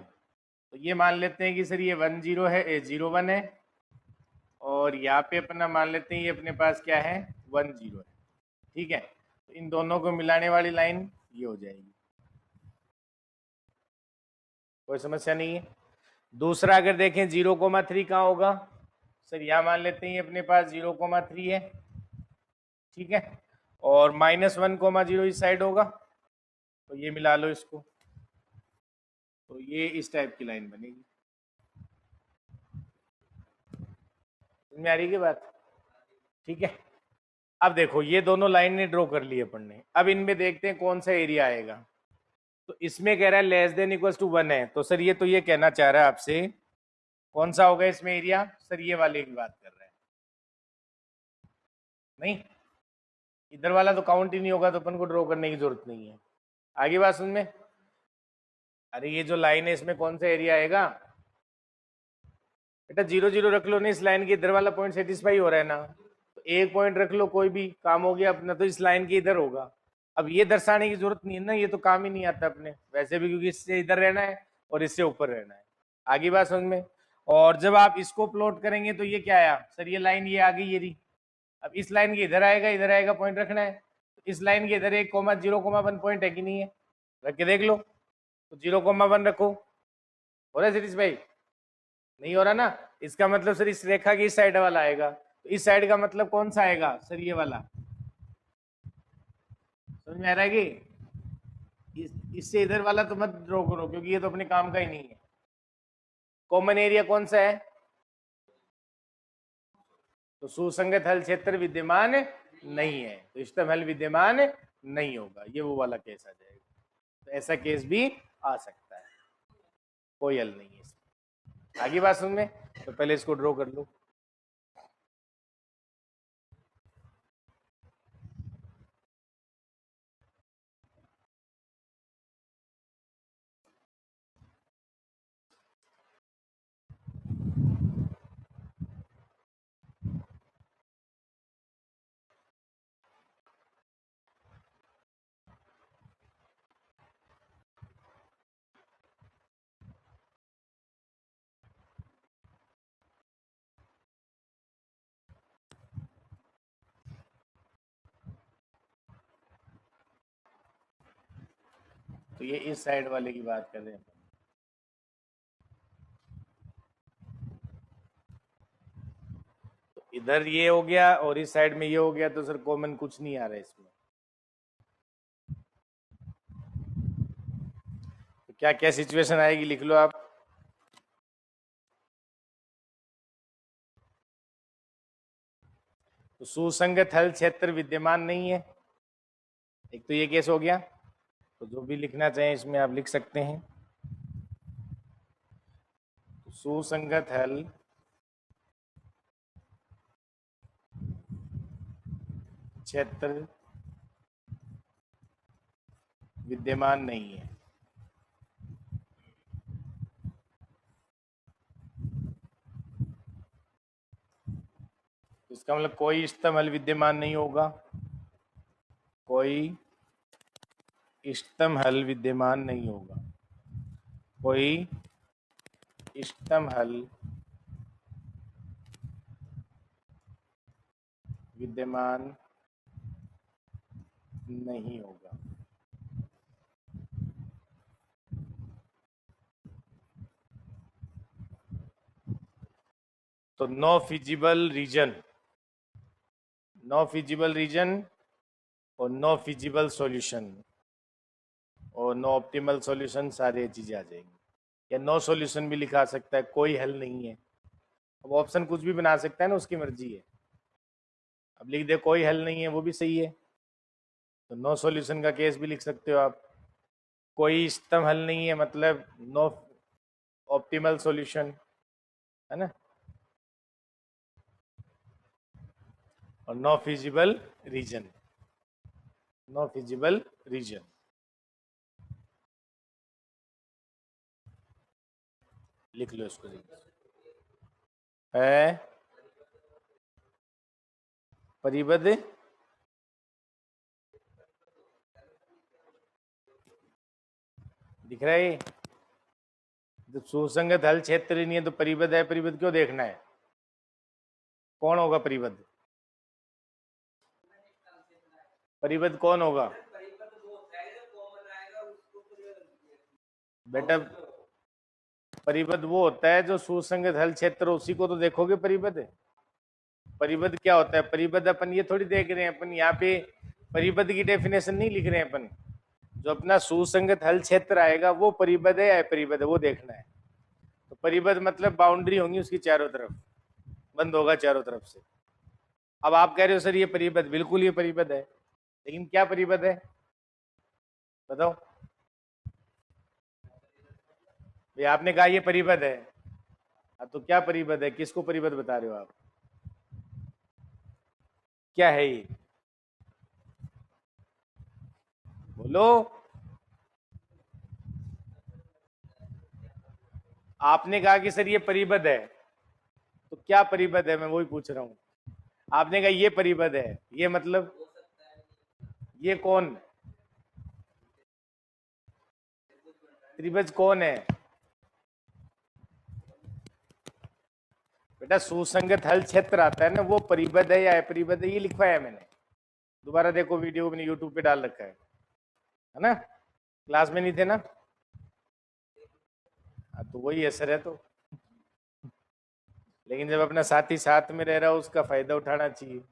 A: तो ये मान लेते हैं कि सर ये 1 0 है, 0 1 है, और यहाँ पे अपना मान लेते हैं ये अपने पास क्या है 1 0 है, ठीक है। तो इन दोनों को मिलाने वाली लाइन ये हो जाएगी, कोई समस्या नहीं है। दूसरा अगर देखें 0,3 कहाँ होगा, सर यहाँ मान लेते हैं ये अपने पास 0,3 है, ठीक है। और -1,0 इस साइड होगा, तो ये मिला लो इसको, तो ये इस टाइप की लाइन बनेगी। समझ में आ रही है बात? ठीक है। अब देखो ये दोनों लाइन ने ड्रॉ कर ली अपन ने, अब इनमें देखते हैं कौन सा एरिया आएगा। तो इसमें कह रहा है लेस देन इक्वल टू 1 है, तो सर ये तो ये कहना चाह रहा है आपसे कौन सा होगा इसमें एरिया, सर ये वाले की बात कर रहे हैं। नहीं, इधर वाला तो काउंट ही नहीं होगा, तो अपन को ड्रॉ करने की जरूरत नहीं है। आगे बात सुन में, अरे ये जो लाइन है इसमें कौन सा एरिया आएगा बेटा, 0 0 रख लो ना, इस लाइन के इधर वाला पॉइंट सेटिस्फाई हो रहा है ना, तो एक पॉइंट रख लो, कोई भी काम हो गया अपना, तो इस लाइन के इधर होगा। अब ये दर्शाने की जरूरत नहीं है ना, ये तो काम ही नहीं आता अपने वैसे भी, क्योंकि इससे इधर रहना है और इससे ऊपर रहना है। आगे बात समझ में। और जब आप इसको प्लॉट करेंगे तो ये क्या आया सर, ये लाइन ये आ गई ये रही। अब इस लाइन के इधर आएगा पॉइंट रखना है, तो इस लाइन के इधर 1,0,1 पॉइंट है कि नहीं है, रख के देख लो। तो 0,1 रखो, हो रहा है सतीश भाई? नहीं हो रहा ना, इसका मतलब सर इस रेखा की इस साइड वाला आएगा, तो इस साइड का मतलब कौन सा आएगा सर, ये वाला। समझ में आ रहा है कि इससे इधर वाला तो मत ड्रॉ करो, क्योंकि ये तो अपने काम का ही नहीं है। कॉमन एरिया कौन सा है, तो सुसंगत हल क्षेत्र विद्यमान नहीं है, तो इष्टतम हल विद्यमान नहीं होगा, ये वो वाला केस आ जाएगा। तो ऐसा केस भी आ सकता है, कोई हल नहीं है इसमें। आगे बात सुन में, तो पहले इसको ड्रॉ कर लो। तो ये इस साइड वाले की बात कर रहे हैं। तो इधर ये हो गया और इस साइड में ये हो गया, तो सर कॉमन कुछ नहीं आ रहा है इसमें। तो क्या क्या सिचुएशन आएगी लिख लो आप। तो सुसंगत हल क्षेत्र विद्यमान नहीं है, एक तो ये केस हो गया। तो जो भी लिखना चाहें इसमें आप लिख सकते हैं। तो सुसंगत हल क्षेत्र विद्यमान नहीं है। इसका मतलब कोई इष्टतम हल विद्यमान नहीं होगा, कोई इष्टतम हल विद्यमान नहीं होगा, कोई इष्टतम हल विद्यमान नहीं होगा। तो no feasible region, no feasible region और नो फिजिबल सॉल्यूशन और नो ऑप्टिमल सॉल्यूशन, सारी चीजें आ जाएंगी। या नो सॉल्यूशन भी लिखा सकता है, कोई हल नहीं है। अब ऑप्शन कुछ भी बना सकता है ना, उसकी मर्जी है। अब लिख दे कोई हल नहीं है, वो भी सही है। तो नो सॉल्यूशन का केस भी लिख सकते हो आप। कोई इष्टतम हल नहीं है मतलब नो ऑप्टिमल सॉल्यूशन, है ना। और no feasible region, no feasible region. लिख लो इसको। है परिबद्ध, दिख रहा है ये। जब सुसंगत हल क्षेत्र ही नहीं है तो परिबद्ध है, परिबद्ध क्यों देखना है? कौन होगा परिबद्ध? परिबद्ध कौन होगा बेटा? परिबद्ध वो होता है जो सुसंगत हल क्षेत्र, उसी को तो देखोगे परिबद्ध। परिबद्ध क्या होता है? परिबद्ध अपन ये थोड़ी देख रहे हैं, अपन यहाँ पे परिबद्ध की डेफिनेशन नहीं लिख रहे हैं अपन। जो अपना सुसंगत हल क्षेत्र आएगा वो परिबद्ध है या अपरिबद्ध है, वो देखना है। तो परिबद्ध मतलब बाउंड्री होंगी उसकी चारों तरफ, बंद होगा चारों तरफ से। अब आप कह रहे हो सर ये परिबद्ध, बिल्कुल ये परिबद्ध है, लेकिन क्या परिबद्ध है बताओ भाई? आपने कहा ये परिबद्ध है, तो क्या परिबद्ध है? किसको परिबद्ध बता रहे हो आप? क्या है ये बोलो। आपने कहा कि सर ये परिबद्ध है, तो क्या परिबद्ध है? मैं वही पूछ रहा हूँ। आपने कहा ये परिबद्ध है, ये मतलब ये कौन? त्रिभुज कौन है बेटा? सुसंगत हल क्षेत्र आता है ना, वो परिबद्ध है या अपरिबद्ध है, ये लिखवाया मैंने। दोबारा देखो वीडियो, मैंने यूट्यूब पे डाल रखा है ना। क्लास में नहीं थे ना? तो वही असर है। तो लेकिन जब अपना साथी साथ में रह रहा हो उसका फायदा उठाना चाहिए।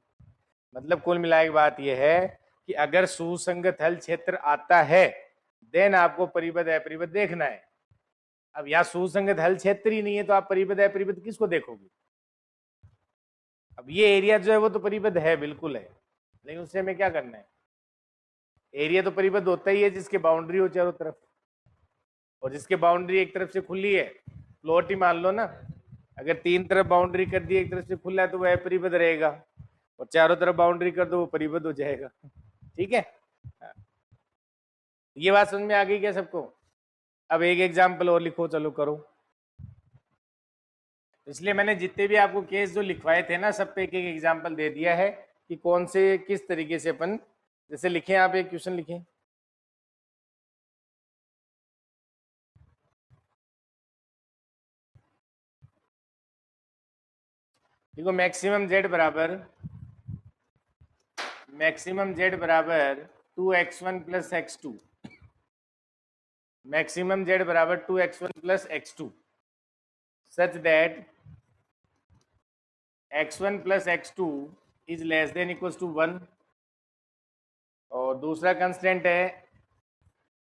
A: मतलब कुल मिला के बात यह है कि अगर सुसंगत हल क्षेत्र आता है देन आपको परिबद्ध अपरिबद्ध देखना है। अब यहाँ सुसंगत हल क्षेत्र ही नहीं है तो आप परिबद्ध अपरिबद्ध किसको देखोगे? अब ये एरिया जो है वो तो परिबद्ध है, बिल्कुल है, लेकिन उससे हमें क्या करना है? एरिया तो परिबद्ध होता ही है जिसके बाउंड्री हो चारों तरफ, और जिसके बाउंड्री एक तरफ से खुली है, प्लॉट ही मान लो ना। अगर तीन तरफ बाउंड्री कर दी, एक तरफ से खुला है तो वह परिबद्ध रहेगा, और चारों तरफ बाउंड्री कर दो वो परिबद्ध हो जाएगा। ठीक है, हाँ। ये बात समझ में आ गई क्या सबको? अब एक एग्जाम्पल और लिखो, चलो करो। इसलिए मैंने जितने भी आपको केस जो लिखवाए थे ना, सब पे एक एक एग्जाम्पल दे दिया है कि कौन से किस तरीके से अपन, जैसे लिखे आप एक क्वेश्चन लिखें। देखो मैक्सिमम जेड बराबर 2x1 plus x2, maximum z बराबर 2x1 plus x2 such that x1 plus x2 is less than equals to 1, और दूसरा कंस्टेंट है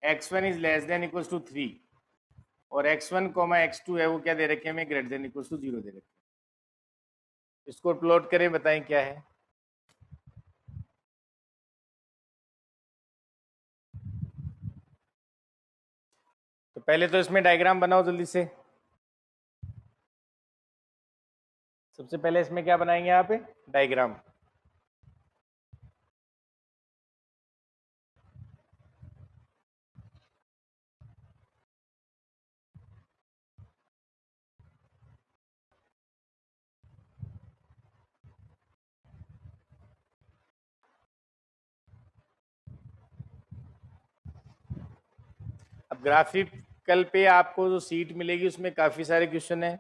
A: x1 is less than equals to 3, और x1 x2 है वो क्या दे रखे हैं हमें, ग्रेटर देन इक्वल्स टू 0 दे रखे हैं। इसको प्लॉट करें, बताएं क्या है। तो पहले तो इसमें डायग्राम बनाओ जल्दी से। सबसे पहले इसमें क्या बनाएंगे यहाँ पे, डायग्राम। अब ग्राफिकल पे आपको जो सीट मिलेगी उसमें काफी सारे क्वेश्चन है,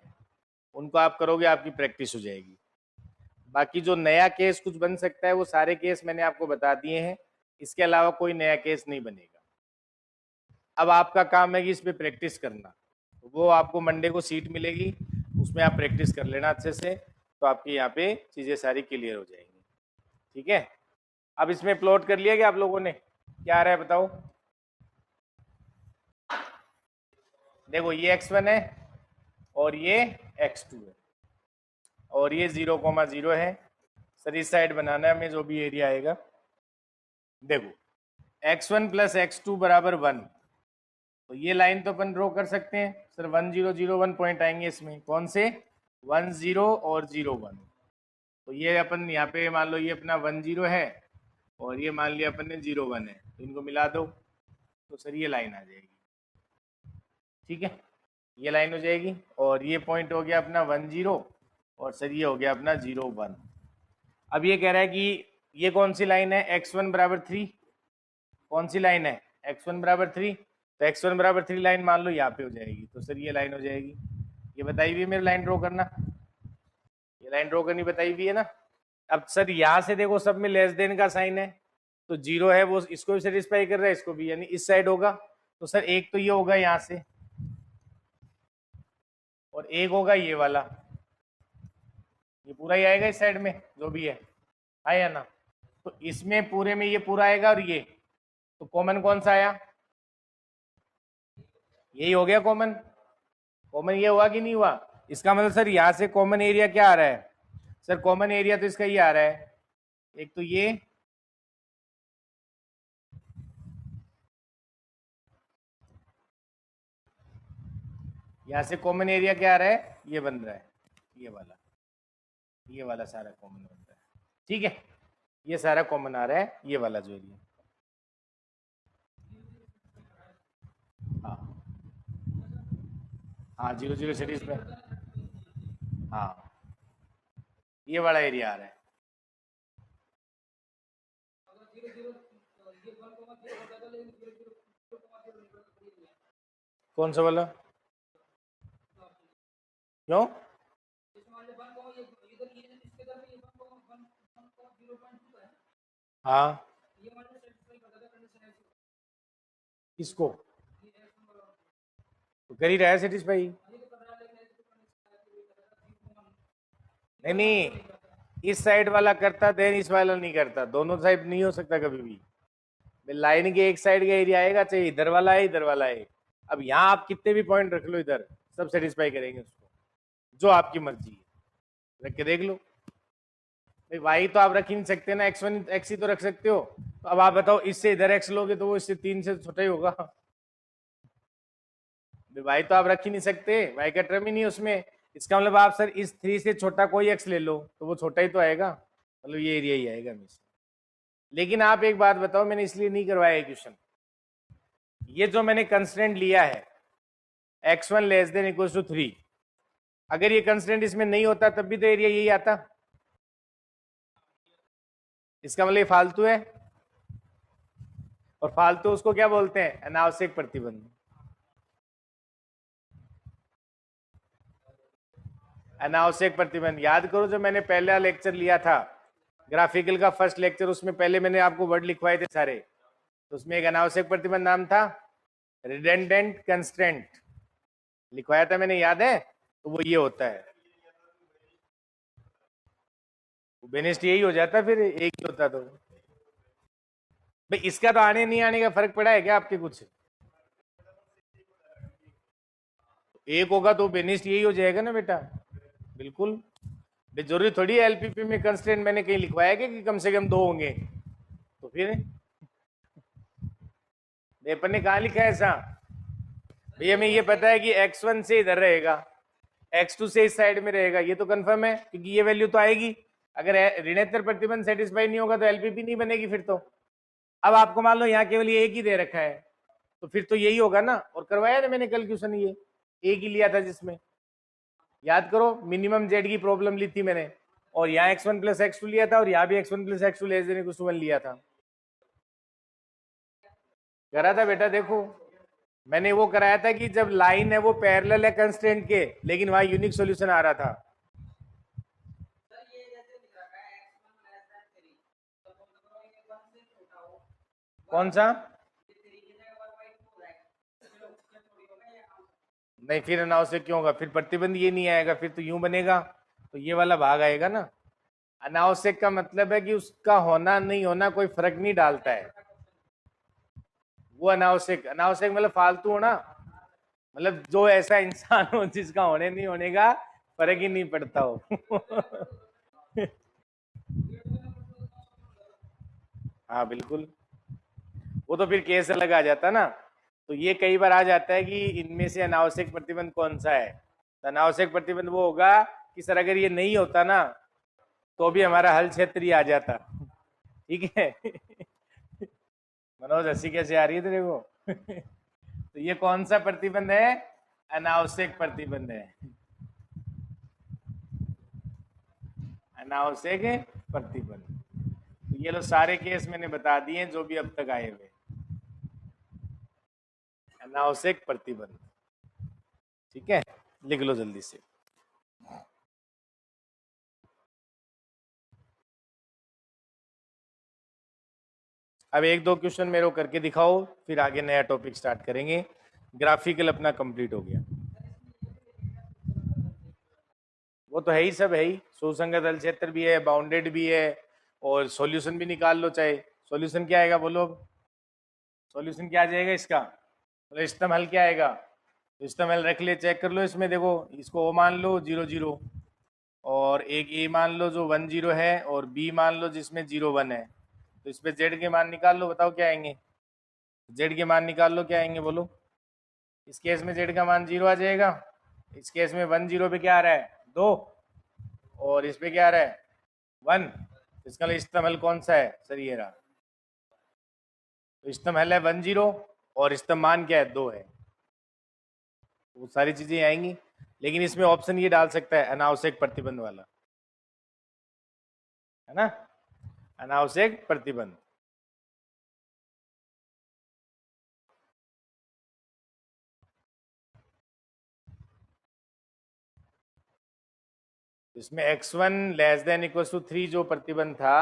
A: उनको आप करोगे, आपकी प्रैक्टिस हो जाएगी। बाकी जो नया केस कुछ बन सकता है वो सारे केस मैंने आपको बता दिए हैं, इसके अलावा कोई नया केस नहीं बनेगा। अब आपका काम है कि इस पे प्रैक्टिस करना, वो आपको मंडे को सीट मिलेगी, उसमें आप प्रैक्टिस कर लेना अच्छे से, तो आपकी यहाँ पे चीजें सारी क्लियर हो जाएंगी। ठीक है, अब इसमें प्लॉट कर लिया कि आप लोगों ने, क्या आ रहा है बताओ। देखो ये x1 है और ये x2 है और ये 0,0 है। सर इस साइड बनाना है हमें, जो भी एरिया आएगा। देखो x1 प्लस x2 बराबर 1, तो ये लाइन तो अपन ड्रॉ कर सकते हैं सर। 1 0 0 1 पॉइंट आएंगे इसमें, कौन से, 1 0 और 0 1। तो ये अपन यहाँ पे मान लो ये अपना 1 0 है और ये मान लिया अपन ने 0 1 है, तो इनको मिला दो तो सर ये लाइन आ जाएगी। ठीक है, ये लाइन हो जाएगी, और ये पॉइंट हो गया अपना 1 0 और सर ये हो गया अपना 0 1। अब ये कह रहा है कि ये कौन सी लाइन है, x1 बराबर 3, कौन सी लाइन है, x1 बराबर 3, तो x1 बराबर 3 लाइन मान लो यहाँ पे हो जाएगी, तो सर ये लाइन हो जाएगी। ये बताई हुई है मेरी लाइन ड्रॉ करना, ये लाइन ड्रॉ करनी बताई हुई है ना। अब सर यहाँ से देखो सब में लेस देन का साइन है, तो 0 है वो इसको भी सेटिस्फाई कर रहा है, इसको भी, यानी इस साइड होगा। तो सर एक तो ये होगा यहाँ से, और एक होगा ये वाला, ये पूरा ही आएगा इस साइड में जो भी है या ना। तो इसमें पूरे में ये पूरा आएगा, और ये तो कॉमन कौन सा आया, यही हो गया कॉमन। कॉमन ये हुआ कि नहीं हुआ, इसका मतलब सर यहाँ से कॉमन एरिया क्या आ रहा है, सर कॉमन एरिया तो इसका ये आ रहा है, एक तो ये, यहाँ से कॉमन एरिया क्या आ रहा है, ये बन रहा है, ये वाला सारा कॉमन बन रहा है। ठीक है, ये सारा कॉमन आ रहा है, ये वाला जो एरिया। हाँ हाँ, 0 0 सिटीज में, हाँ ये वाला एरिया आ रहा है। कौन सा वाला, क्यों, हाँ किसको, तो कर ही रहा है सेटिस्फाई। नहीं नहीं, इस साइड वाला करता देन इस वाला नहीं करता, दोनों साइड नहीं हो सकता कभी भी। लाइन के एक साइड का एरिया आएगा, चाहे इधर वाला है इधर वाला है। अब यहाँ आप कितने भी पॉइंट रख लो इधर, सब सेटिस्फाई करेंगे उसको, जो आपकी मर्जी है रख के देख लो। भाई वाई तो आप रख ही नहीं सकते ना, x1 x ही तो रख सकते हो। तो अब आप बताओ इससे इधर x लोगे तो वो इससे 3 से छोटा ही होगा। वाई तो आप रख ही नहीं सकते, वाई का टर्म ही नहीं उसमें। इसका मतलब आप सर इस 3 से छोटा कोई x ले लो तो वो छोटा ही तो आएगा, मतलब ये एरिया ही आएगा हमेशा। लेकिन आप एक बात बताओ, मैंने इसलिए नहीं करवाया क्वेश्चन, ये जो मैंने कंस्टेंट लिया है x1 less than equal to 3, अगर ये कंस्टेंट इसमें नहीं होता तब भी तो एरिया यही आता। इसका मतलब ये फालतू है, और फालतू उसको क्या बोलते हैं, अनावश्यक प्रतिबंध। अनावश्यक प्रतिबंध याद करो, जो मैंने पहला लेक्चर लिया था ग्राफिकल का, फर्स्ट लेक्चर, उसमें पहले मैंने आपको वर्ड लिखवाए थे सारे, तो उसमें एक अनावश्यक प्रतिबंध नाम था, रिडेंडेंट कंस्ट्रेंट लिखवाया था मैंने, याद है? तो वो ये होता है, बेनिस्ट यही हो जाता, फिर एक ही होता। तो भाई इसका तो आने नहीं आने का फर्क पड़ा है क्या आपके कुछ? एक होगा तो बेनिस्ट यही हो जाएगा ना बेटा, बिल्कुल। भाई जरूरी थोड़ी है एलपीपी में कंस्ट्रेंट मैंने कहीं लिखवाया कि कम से कम 2 होंगे, तो फिर पेपर ने कहा लिखा है ऐसा? भाई हमें ये पता है कि x1 से इधर रहेगा, x2 से इस साइड में रहेगा, ये तो कंफर्म है क्योंकि ये वैल्यू तो आएगी। अगर ऋणात्मक प्रतिबंध सेटिस्फाई नहीं होगा तो एलपीपी नहीं बनेगी फिर तो। अब आपको मान लो यहाँ केवल ये एक ही दे रखा है, तो फिर तो यही होगा ना। और करवाया ना मैंने कल क्वेश्चन, ये एक ही लिया था जिसमें, याद करो, मिनिमम जेड की प्रॉब्लम ली थी मैंने, और यहाँ x1 प्लस x2 लिया था, और यहाँ भी x1 plus x2 less than equal to 1 लिया था। करा था बेटा, देखो मैंने वो कराया था कि जब लाइन है वो पैरेलल है कंस्ट्रेंट के, लेकिन वहां यूनिक सॉल्यूशन आ रहा था। कौन सा? नहीं, फिर अनावश्यक क्यों होगा? फिर प्रतिबंध ये नहीं आएगा, फिर तो यूं बनेगा, तो ये वाला भाग आएगा ना। अनावश्यक का मतलब है कि उसका होना नहीं होना कोई फर्क नहीं डालता है। वो अनावश्यक, अनावश्यक मतलब फालतू होना, मतलब जो ऐसा इंसान हो जिसका होने नहीं होने का फर्क ही नहीं पड़ता हो। हाँ बिल्कुल, वो तो फिर केस अलग आ जाता ना। तो ये कई बार आ जाता है कि इनमें से अनावश्यक प्रतिबंध कौन सा है। तो अनावश्यक प्रतिबंध वो होगा कि सर अगर ये नहीं होता ना तो भी हमारा हल क्षेत्र ही आ जाता। ठीक है। मनोज हंसी कैसे आ रही है तेरे को? तो ये कौन सा प्रतिबंध है? अनावश्यक प्रतिबंध है, अनावश्यक प्रतिबंध। तो ये लो सारे केस मैंने बता दिए जो भी अब तक आए हुए, अनावश्यक प्रतिबंध। ठीक है, लिख लो जल्दी से। अब एक दो क्वेश्चन मेरे को करके दिखाओ, फिर आगे नया टॉपिक स्टार्ट करेंगे। ग्राफिकल अपना कंप्लीट हो गया, वो तो है ही, सब है ही। सुसंगत हल क्षेत्र भी है, बाउंडेड भी है, और सॉल्यूशन भी निकाल लो चाहे। सॉल्यूशन क्या आएगा बोलो? सॉल्यूशन क्या आ जाएगा इसका? मतलब स्तंभ हल क्या आएगा? स्तंभ हल रख ले, चेक कर लो इसमें, देखो इसको ओ मान लो 0 0, और एक ए मान लो जो 1 0 है, और बी मान लो जिसमें 0 1 है। तो इसमें जेड के मान निकाल लो, बताओ क्या आएंगे? जेड के मान निकाल लो, क्या आएंगे बोलो? इस केस में जेड का मान 0 आ जाएगा, इस केस में 1 0 पे क्या आ रहा है? 2, और इस पे क्या आ रहा है? 1। इसका स्तंभ हल कौन सा है सर? ये रहा। तो स्तंभ हल है 1 0, और स्तंभ मान क्या है? 2 है। वो सारी चीजें आएंगी, लेकिन इसमें ऑप्शन ये डाल सकता है अनावश्यक प्रतिबंध वाला, है ना, अनावश्यक प्रतिबंध। इसमें x1 less than equal to 3 जो प्रतिबंध था,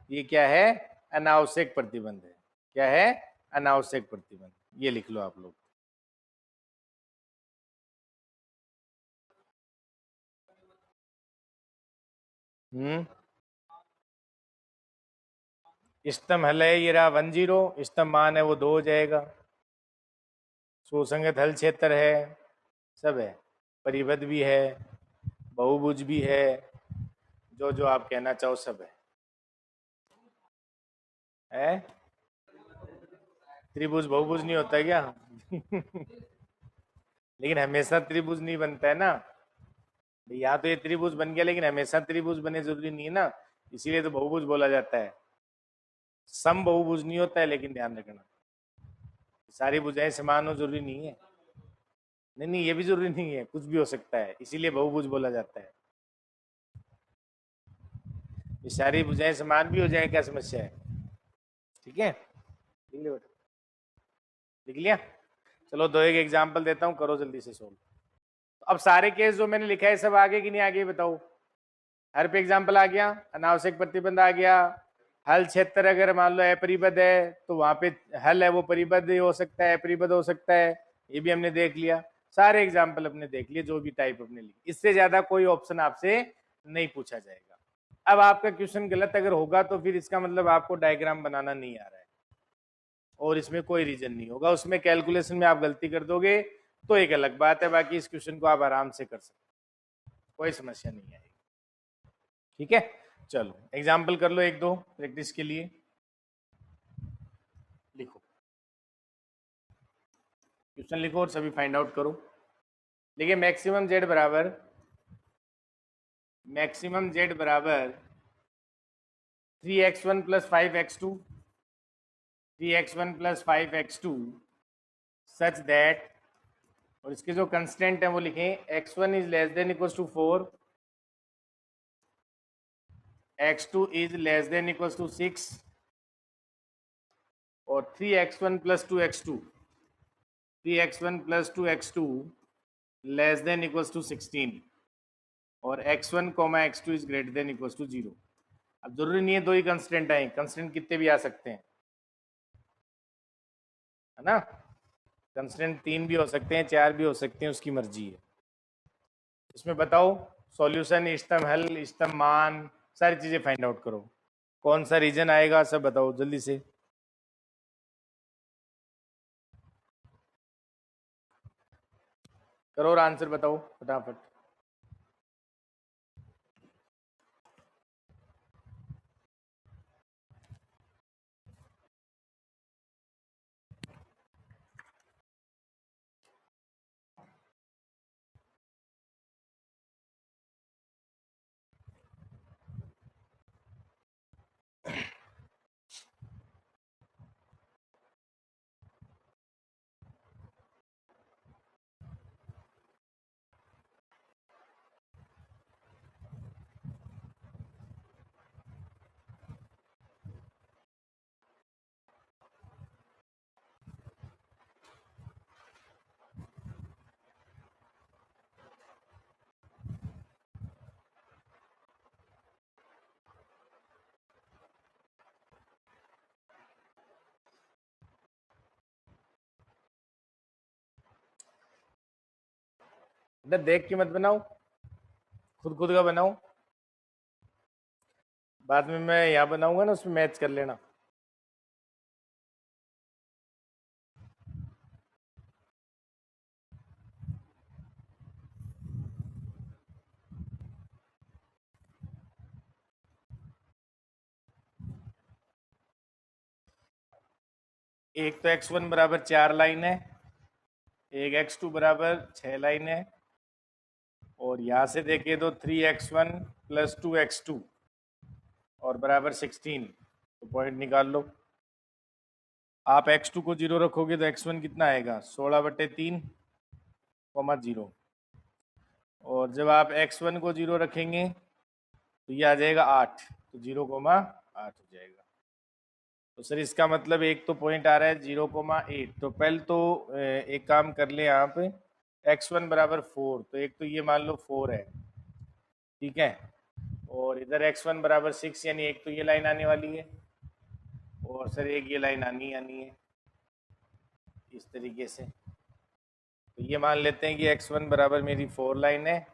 A: ये क्या है? अनावश्यक प्रतिबंध है। क्या है? अनावश्यक प्रतिबंध। ये लिख लो आप लोग। स्तंभ हल है ये रहा 1 0, स्तंभ मान है वो 2 हो जाएगा। सुसंगत हल क्षेत्र है, सब है, परिबद्ध भी है, बहुभुज भी है, जो जो आप कहना चाहो सब है? त्रिभुज बहुभुज नहीं होता है क्या? लेकिन हमेशा त्रिभुज नहीं बनता है ना। यहाँ तो ये त्रिभुज बन गया, लेकिन हमेशा त्रिभुज बने जरूरी नहीं है ना, इसीलिए तो बहुभुज बोला जाता है। सम बहुभुज नहीं होता है, लेकिन ध्यान रखना सारी भुजाएं समान हो जरूरी नहीं है। नहीं नहीं, ये भी जरूरी नहीं है, कुछ भी हो सकता है, इसीलिए बहुभुज बोला जाता है। ये सारी भुजाएं समान भी हो जाए, क्या समस्या है? ठीक है, लिख लिया बेटा, लिख लिया। चलो दो एक एग्जाम्पल देता हूँ, करो जल्दी से सोल्व। अब सारे केस जो मैंने लिखा है सब आगे कि नहीं आगे बताओ? हर पे एग्जाम्पल आ गया, अनावश्यक प्रतिबंध आ गया, हल क्षेत्र अगर मान लो अपरिबद्ध है तो वहां पे हल है वो परिबद्ध हो सकता है, अपरिबद्ध हो सकता है, ये भी हमने देख लिया। सारे एग्जाम्पल अपने देख लिए, जो भी टाइप अपने लिए, इससे ज्यादा कोई ऑप्शन आपसे नहीं पूछा जाएगा। अब आपका क्वेश्चन गलत अगर होगा तो फिर इसका मतलब आपको डायग्राम बनाना नहीं आ रहा है और इसमें कोई रीजन नहीं होगा, उसमें कैलकुलेशन में आप गलती कर दोगे तो एक अलग बात है, बाकी इस क्वेश्चन को आप आराम से कर सकते, कोई समस्या नहीं आएगी। ठीक है, चलो एग्जाम्पल कर लो एक दो प्रैक्टिस के लिए। लिखो, क्वेश्चन लिखो और सभी फाइंड आउट करो। देखिए मैक्सिमम जेड बराबर 3x1 plus 5x2, 3x1 plus 5x2 such that, और इसके जो कंस्टेंट है वो लिखें, x1 is less than equal to 4, x2 is less than equal to 6 और 3x1 plus 2x2, 3x1 plus 2x2 less than equal to 16 और x1 comma x2 is greater than equal to 0। अब जरूरी नहीं है दो ही कंस्टेंट आए, कंस्टेंट कितने भी आ सकते हैं, है ना। कंस्टेंट 3 भी हो सकते हैं, 4 भी हो सकते हैं, उसकी मर्जी है। इसमें बताओ सॉल्यूशन, इष्टतम हल, इष्टतम मान, सारी चीजें फाइंड आउट करो, कौन सा रीजन आएगा सब बताओ जल्दी से। करो और आंसर बताओ फटाफट। इधर देख के मत बनाओ, खुद खुद का बनाओ, बाद में मैं यहाँ बनाऊंगा ना उसमें मैच कर लेना। एक तो x1 बराबर 4 लाइन है, एक x2 बराबर 6 लाइन है, और यहां से देखे तो 3x1 प्लस 2x2 और बराबर 16, तो पॉइंट निकाल लो। आप x2 को 0 रखोगे तो x1 कितना आएगा, 16/3 कॉमा 0, और जब आप x1 को 0 रखेंगे तो ये आ जाएगा 8, तो 0,8 हो जाएगा। तो सर इसका मतलब एक तो पॉइंट आ रहा है 0,8, तो पहले तो एक काम कर ले यहाँ पे, x1 बराबर 4, तो एक तो ये मान लो 4 है, ठीक है, और इधर x1 बराबर 6, यानी एक तो ये लाइन आने वाली है, और सर एक ये लाइन आनी है इस तरीके से। तो ये मान लेते हैं कि x1 बराबर मेरी 4 लाइन है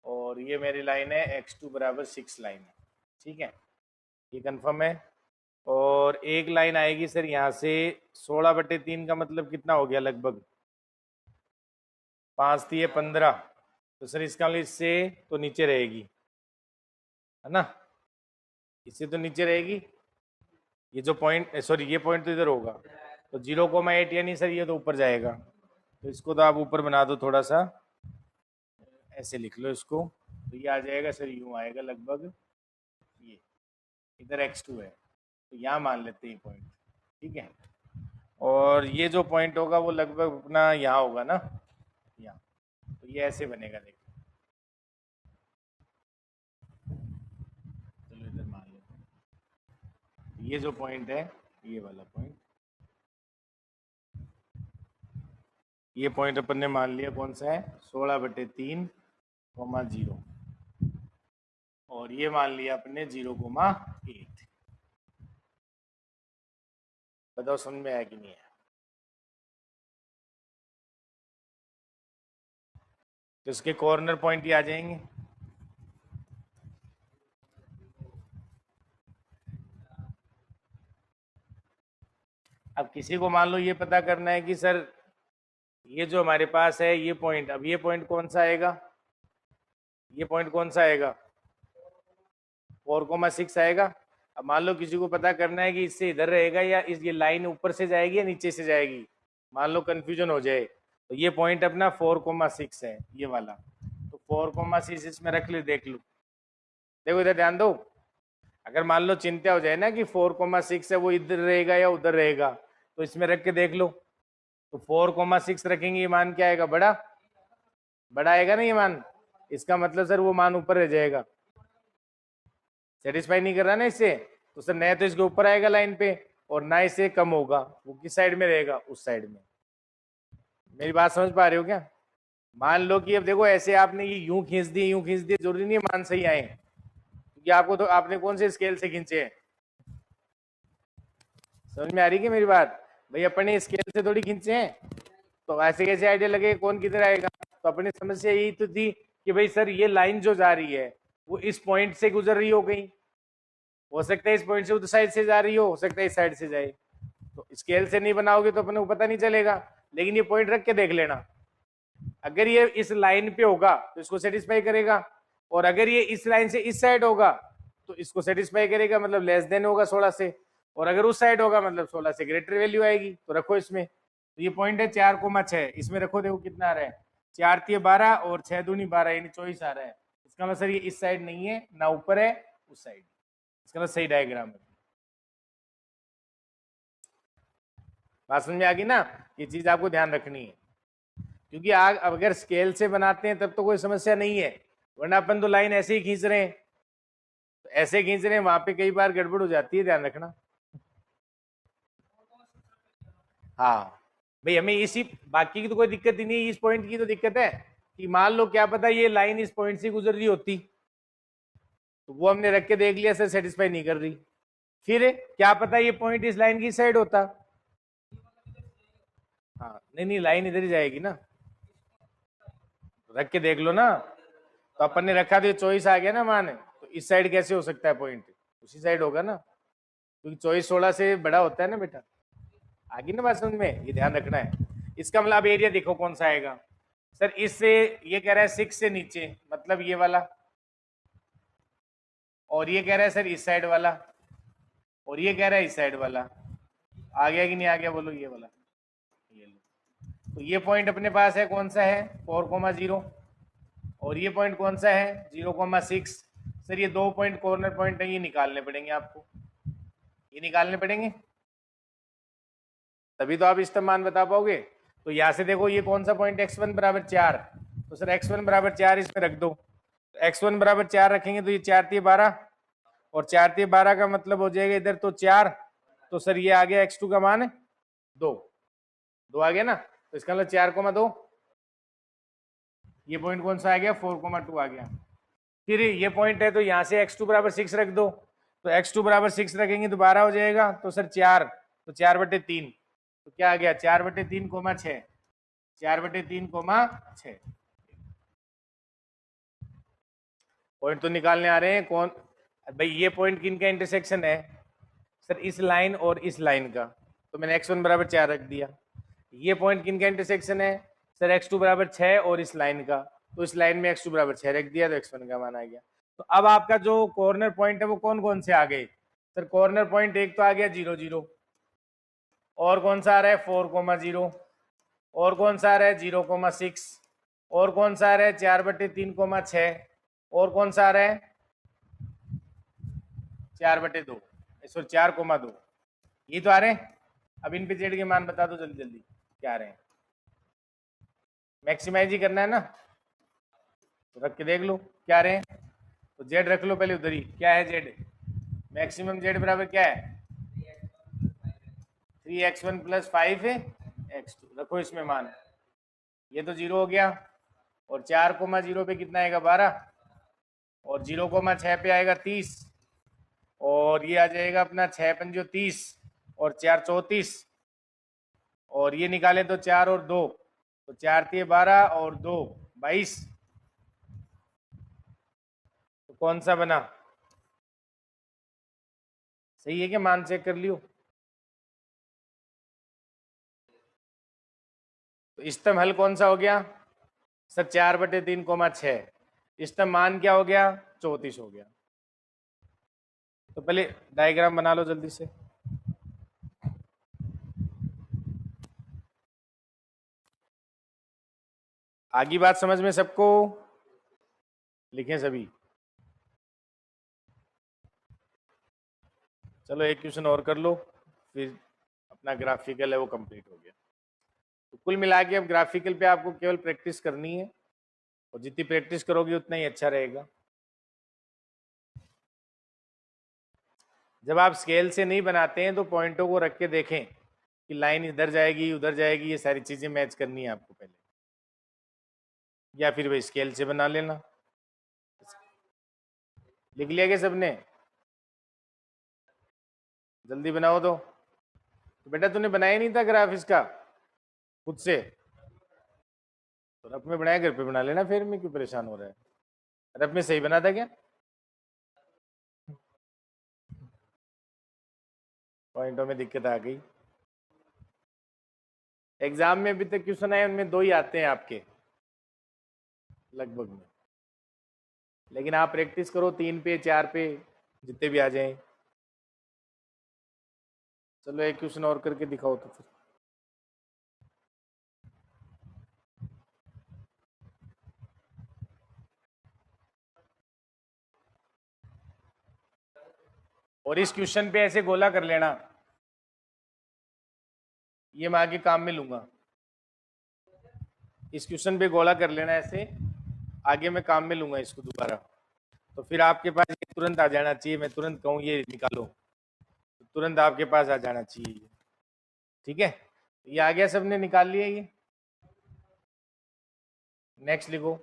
A: और ये मेरी लाइन है x2 बराबर 6 लाइन है, ठीक है, ये कंफर्म है। और एक लाइन आएगी सर यहाँ से 16/3 का मतलब कितना हो गया, लगभग 5 थी 15, तो सर इसका मतलब इससे तो नीचे रहेगी, है ना, इससे तो नीचे रहेगी, ये जो पॉइंट, सॉरी ये पॉइंट तो इधर होगा, तो 0,8 यानी सर ये तो ऊपर जाएगा, तो इसको तो आप ऊपर बना दो थोड़ा सा, ऐसे लिख लो इसको, तो ये आ जाएगा सर यूँ आएगा लगभग, ये इधर x2 है, तो यहाँ मान लेते हैं पॉइंट, ठीक है, और ये जो पॉइंट होगा वो लगभग अपना यहाँ होगा ना, यहाँ, तो ये ऐसे बनेगा, देखो चलो इधर मान लेते हैं, ये जो पॉइंट है, ये वाला पॉइंट, ये पॉइंट अपन ने मान लिया कौन सा है, 16/3 कॉमा 0, और ये मान लिया अपने 0,8, बताओ समझ में आया कि नहीं है? तो इसके कॉर्नर पॉइंट ही आ जाएंगे। अब किसी को मान लो ये पता करना है कि सर ये जो हमारे पास है ये पॉइंट, अब ये पॉइंट कौन सा आएगा, ये पॉइंट कौन सा आएगा, 4,6 आएगा। अब मान लो किसी को पता करना है कि इससे इधर रहेगा या इस ये लाइन ऊपर से जाएगी या नीचे से जाएगी, मान लो कंफ्यूजन हो जाए, तो ये पॉइंट अपना 4,6 है ये वाला, तो 4,6 इसमें रख ले, देख लो, देखो इधर ध्यान दो। अगर मान लो चिंता हो जाए ना कि 4,6 है वो इधर रहेगा या उधर रहेगा, तो इसमें रख के देख लो। तो 4,6 रखेंगे, ये मान क्या आएगा, बड़ा बड़ा आएगा ना ये मान, इसका मतलब सर वो मान ऊपर रह जाएगा, सेटिस्फाई नहीं कर रहा ना इससे, तो सर नया तो इसके ऊपर आएगा लाइन पे और ना इससे कम होगा, वो किस साइड में रहेगा, उस साइड में। मेरी बात समझ पा रहे हो क्या? मान लो कि अब देखो ऐसे आपने ये यूं खींच दिए यूं खींच दिए, जरूरी नहीं है मान सही आए, क्योंकि आपको तो आपने कौन से स्केल से खींचे हैं, समझ में आ रही है मेरी बात? भाई अपने स्केल से थोड़ी खींचे हैं, तो ऐसे कैसे आइडिया लगे कौन किधर आएगा। तो अपनी समस्या यही तो थी कि भाई सर ये लाइन जो जा रही है वो इस पॉइंट से गुजर रही हो गई, हो सकता है इस पॉइंट से उधर साइड से जा रही हो सकता है इस साइड से जाए, तो स्केल से नहीं बनाओगे तो अपने को पता नहीं चलेगा, लेकिन ये पॉइंट रख के देख लेना, अगर ये इस लाइन पे होगा तो इसको सेटिस्फाई करेगा, और अगर ये इस लाइन से इस साइड होगा तो इसको सेटिस्फाई करेगा, मतलब लेस देन होगा 16 से, और अगर उस साइड होगा मतलब 16 से ग्रेटर वैल्यू आएगी, तो रखो इसमें। तो ये पॉइंट है 4,6, इसमें रखो, देखो कितना आ रहा है, 4×3 12 और 6×2 12 यानी 24 आ रहा है। इसका मतलब सर ये इस साइड नहीं है ना ऊपर है उस साइड, इसका मतलब सही डायग्राम है। बात समझ में आ गई ना? ये चीज आपको ध्यान रखनी है, क्योंकि आग अगर स्केल से बनाते हैं तब तो कोई समस्या नहीं है, वरना अपन तो लाइन ऐसे ही खींच रहे हैं, तो ऐसे खींच रहे हैं वहां पे कई बार गड़बड़ हो जाती है, ध्यान रखना। हाँ भाई हमें इसी, बाकी की तो कोई दिक्कत ही नहीं है, इस पॉइंट की तो दिक्कत है कि मान लो क्या पता ये लाइन इस पॉइंट से गुजर रही होती, तो वो हमने रख के देख लिया सर सेटिस्फाई नहीं कर रही, फिर क्या पता ये पॉइंट इस लाइन की साइड होता। हाँ नहीं नहीं लाइन इधर ही जाएगी ना, रख के देख लो ना, तो अपन ने रखा तो चॉइस आ गया ना मान, तो इस साइड कैसे हो सकता है पॉइंट, उसी साइड होगा ना, क्योंकि चॉइस 16 से बड़ा होता है ना बेटा, आगे ना बात समझ में, ये ध्यान रखना है। इसका मतलब एरिया देखो कौन सा आएगा सर, इससे ये कह रहा है 6 से नीचे, मतलब ये वाला, और ये कह रहा है सर इस साइड वाला, और ये कह रहा है इस साइड वाला, आ गया कि नहीं आ गया बोलो, ये वाला, ये लो। तो ये पॉइंट अपने पास है कौन सा है 4,0, और ये पॉइंट कौन सा है 0,6। सर ये दो पॉइंट कॉर्नर पॉइंट है, ये निकालने पड़ेंगे आपको, ये निकालने पड़ेंगे, तभी तो आप इसका मान बता पाओगे। तो यहाँ से देखो ये कौन सा पॉइंट x1 बराबर 4, तो सर x1 बराबर 4 इसमें रख दो, तो x1 बराबर 4 रखेंगे तो ये 4×3 12, और 4×3 12 का मतलब हो जाएगा इधर तो 4, तो सर ये आ गया x2 का मान 2, 2 आ गया ना, तो इसका मतलब 4,2, ये पॉइंट कौन सा आ गया 4,2 आ गया। फिर ये पॉइंट है तो यहाँ से x2 बराबर 6 रख दो, तो x2 बराबर 6 रखेंगे तो 12 हो जाएगा, तो सर 4, तो 4/3, तो क्या आ गया 4/3, 6, 4/3, 6। पॉइंट तो निकालने आ रहे हैं कौन भाई, ये पॉइंट किन का इंटरसेक्शन है सर, इस लाइन और इस लाइन का, तो मैंने x1 बराबर 4 रख दिया। ये पॉइंट किन का इंटरसेक्शन है सर, x2 बराबर 6 और इस लाइन का, तो इस लाइन में x2 बराबर 6 रख दिया, तो x1 का मान आ गया। तो अब आपका जो कॉर्नर पॉइंट है वो कौन कौन से आ गए सर, कॉर्नर पॉइंट एक तो आ गया 0 0, और कौन सा आ रहा है 4,0, और कौन सा आ रहा है 0,6, और कौन सा आ रहा है 4/3, 6, और कौन सा आ रहा है 4/2, सॉरी 4,2, ये तो आ रहे हैं। अब इन पे जेड के मान बता दो जल्दी जल्दी क्या आ रहे हैं, मैक्सिमाइज ही करना है ना, तो रख के देख लो क्या आ रहे हैं, तो जेड रख लो पहले उधर ही, क्या है जेड, मैक्सिमम जेड बराबर क्या है 3x1 + 5x2, रखो इसमें मान, ये तो 0 हो गया, और 4,0 पे कितना आएगा 12, और 0,6 पे आएगा 30, और ये आ जाएगा अपना 6×5 30, और 4 34, और ये निकालें तो 4 और 2, तो 4 3 12 और 2 22। तो कौन सा बना? सही है क्या? मान चेक कर लियो। तो इष्टतम हल कौन सा हो गया सर? 4/3, 6। इष्टतम मान क्या हो गया? 34 हो गया। तो पहले डायग्राम बना लो जल्दी से। आगे बात समझ में सबको? लिखें सभी। चलो एक क्वेश्चन और कर लो, फिर अपना ग्राफिकल है वो कंप्लीट हो गया। तो कुल मिला के अब ग्राफिकल पे आपको केवल प्रैक्टिस करनी है, और जितनी प्रैक्टिस करोगे उतना ही अच्छा रहेगा। जब आप स्केल से नहीं बनाते हैं तो पॉइंटों को रख के देखें कि लाइन इधर जाएगी उधर जाएगी, ये सारी चीजें मैच करनी है आपको पहले, या फिर वही स्केल से बना लेना। लिख लिया क्या सबने? जल्दी बनाओ तो बेटा तूने बनाया नहीं था ग्राफ इसका खुद से? तो रफ में बनाया, घर पे बना लेना, फिर में क्यों परेशान हो रहा है? रफ में सही बना था क्या? पॉइंटों में दिक्कत आ गई। एग्जाम में अभी तक क्वेश्चन आए उनमें 2 ही आते हैं आपके लगभग में, लेकिन आप प्रैक्टिस करो 3 पे 4 पे, जितने भी आ जाएं। चलो एक क्वेश्चन और करके दिखाओ तो फिर। और इस क्वेश्चन पे ऐसे गोला कर लेना, ये मैं आगे काम में लूंगा। इस क्वेश्चन पे गोला कर लेना ऐसे, आगे मैं काम में लूंगा इसको दोबारा। तो फिर आपके पास ये तुरंत आ जाना चाहिए, मैं तुरंत कहूँ ये निकालो तो तुरंत आपके पास आ जाना चाहिए। ठीक है, ये आ गया, सबने निकाल लिया ये। नेक्स्ट लिखो।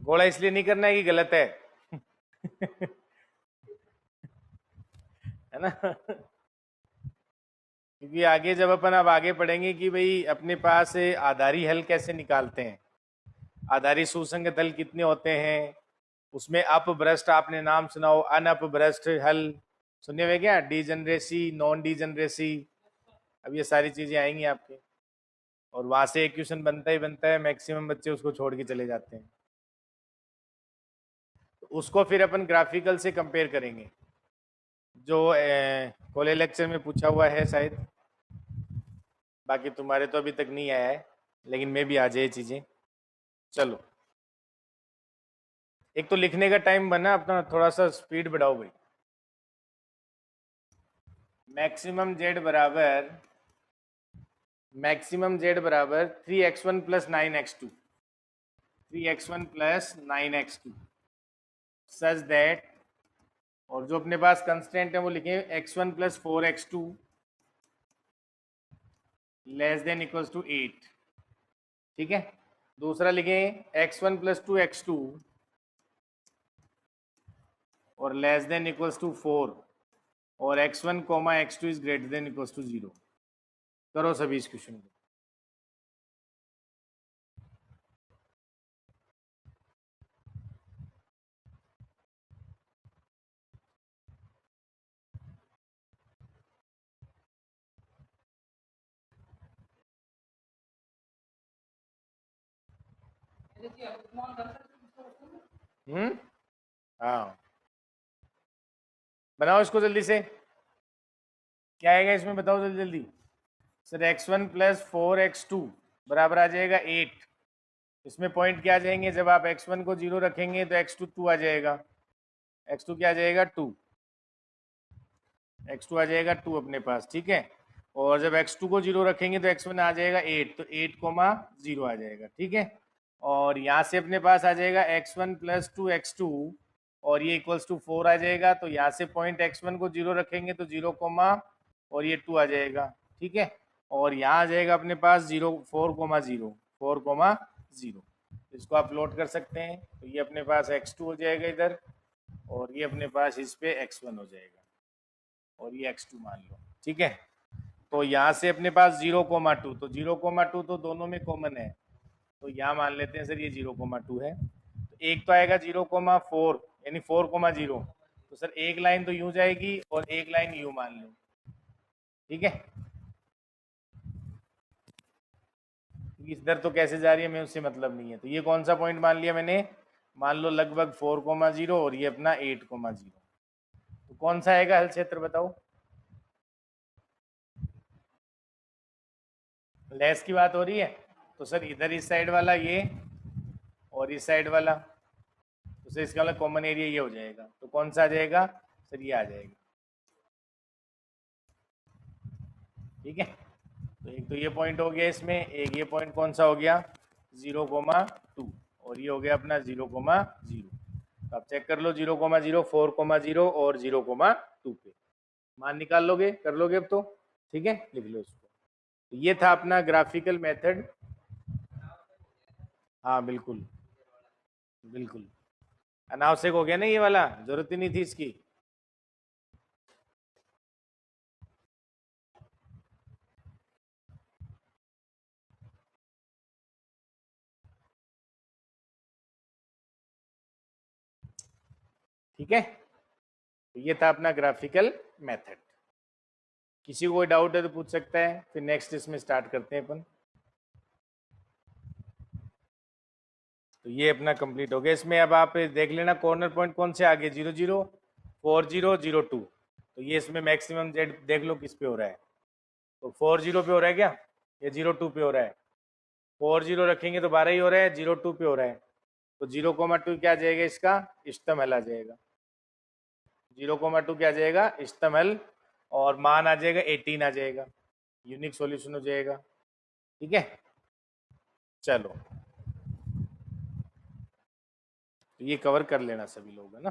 A: गोला इसलिए नहीं करना है कि गलत है है ना क्योंकि आगे जब अपन अब आगे पढ़ेंगे कि भाई अपने पास आधारी हल कैसे निकालते हैं, आधारी सुसंगत हल कितने होते हैं, उसमें अपभ्रष्ट आपने नाम सुनाओ, अनअपभ्रष्ट हल सुने हुए क्या, डीजनरेसी, नॉन डीजनरेसी, अब ये सारी चीजें आएंगी आपके। और वहां से एक क्वेश्चन बनता ही बनता है, मैक्सिमम बच्चे उसको छोड़ के चले जाते हैं। तो उसको फिर अपन ग्राफिकल से कंपेयर करेंगे, जो कॉलेज लेक्चर में पूछा हुआ है शायद। बाकी तुम्हारे तो अभी तक नहीं आया है, लेकिन मैं भी आ जाए चीजें। चलो, एक तो लिखने का टाइम बना अपना, थोड़ा सा स्पीड बढ़ाओ भाई। मैक्सिमम जेड बराबर 3x1 plus 9x2, 3x1 plus 9x2 such that, और जो अपने पास कंस्टेंट है वो लिखे x1 plus 4x2 less than equals to 8। ठीक है, दूसरा लिखे x1 प्लस 2x2 और लेस देन इक्वल्स टू 4, और x1 comma x2 is greater than equals to 0। करो सभी इस क्वेश्चन को। हाँ, बनाओ इसको जल्दी से। क्या आएगा इसमें बताओ जल्दी जल्दी। सर x1 प्लस 4x2 बराबर आ जाएगा 8। इसमें पॉइंट क्या आ जाएंगे, जब आप x1 को 0 रखेंगे तो x2 2 आ जाएगा, x2 क्या आ जाएगा 2, x2 आ जाएगा 2 अपने पास। ठीक है, और जब x2 को 0 रखेंगे तो x1 आ जाएगा 8, तो 8 कोमा 0 आ जाएगा। ठीक है, और यहाँ से अपने पास आ जाएगा x1 प्लस 2x2 और ये इक्वल्स टू 4 आ जाएगा, तो यहाँ से पॉइंट x1 को 0 रखेंगे तो 0 कोमा और ये 2 आ जाएगा। ठीक है, और यहाँ आ जाएगा अपने पास 0 4 कोमा 0, 4 कोमा 0। इसको आप लोड कर सकते हैं, तो ये अपने पास x2 हो जाएगा इधर, और ये अपने पास इस पे x1 हो जाएगा और ये x2 मान लो, ठीक है। तो यहाँ से अपने पास 0,2, तो 0,2 तो दोनों में कॉमन है, तो यहाँ मान लेते हैं सर ये 0,2 है। तो एक तो आएगा 0,4 यानी 4,0, तो सर एक लाइन तो यूं जाएगी और एक लाइन यूं मान लो, ठीक है। इधर तो कैसे जा रही है मैं उससे मतलब नहीं है। तो ये कौन सा पॉइंट मान लिया मैंने, मान लो लगभग 4,0 और ये अपना 8,0। तो कौन सा आएगा हल क्षेत्र बताओ। लेस की बात हो रही है, तो सर इधर इस साइड वाला ये और इस साइड वाला, तो सर इसका मतलब कॉमन एरिया ये हो जाएगा। तो कौन सा आ जाएगा सर, ये आ जाएगा, ठीक है। तो एक तो ये पॉइंट हो गया इसमें, एक ये पॉइंट कौन सा हो गया 0,2 और ये हो गया अपना 0,0। तो आप चेक कर लो 0,0, 4,0 और 0,2 पे मान निकाल लोगे, कर लोगे अब तो, ठीक है, लिख लो इसको। तो ये था अपना ग्राफिकल मेथड। हाँ बिल्कुल बिल्कुल, अनावश्यक हो गया ना ये वाला, जरूरत ही नहीं थी इसकी। ठीक है, तो ये था अपना ग्राफिकल मेथड। किसी को कोई डाउट है तो पूछ सकता है, फिर नेक्स्ट इसमें स्टार्ट करते हैं अपन। तो ये अपना कंप्लीट हो गया। इसमें अब आप देख लेना कॉर्नर पॉइंट कौन से आगे 0,0, 4,0, 0,2। तो ये इसमें मैक्सिमम जेड देख लो किस पे हो रहा है। तो 4,0 पे हो रहा है क्या, ये 0,2 पे हो रहा है। 4,0 रखेंगे तो 12 ही हो रहा है, 0,2 पे हो रहा है। तो 0,2 क्या आ जाएगा इसका इष्टतम हल आ जाएगा। 0,2 क्या आ जाएगा इष्टतम हल, और मान आ जाएगा 18 आ जाएगा, यूनिक सॉल्यूशन हो जाएगा, ठीक है। चलो, तो ये कवर कर लेना सभी लोग, है ना।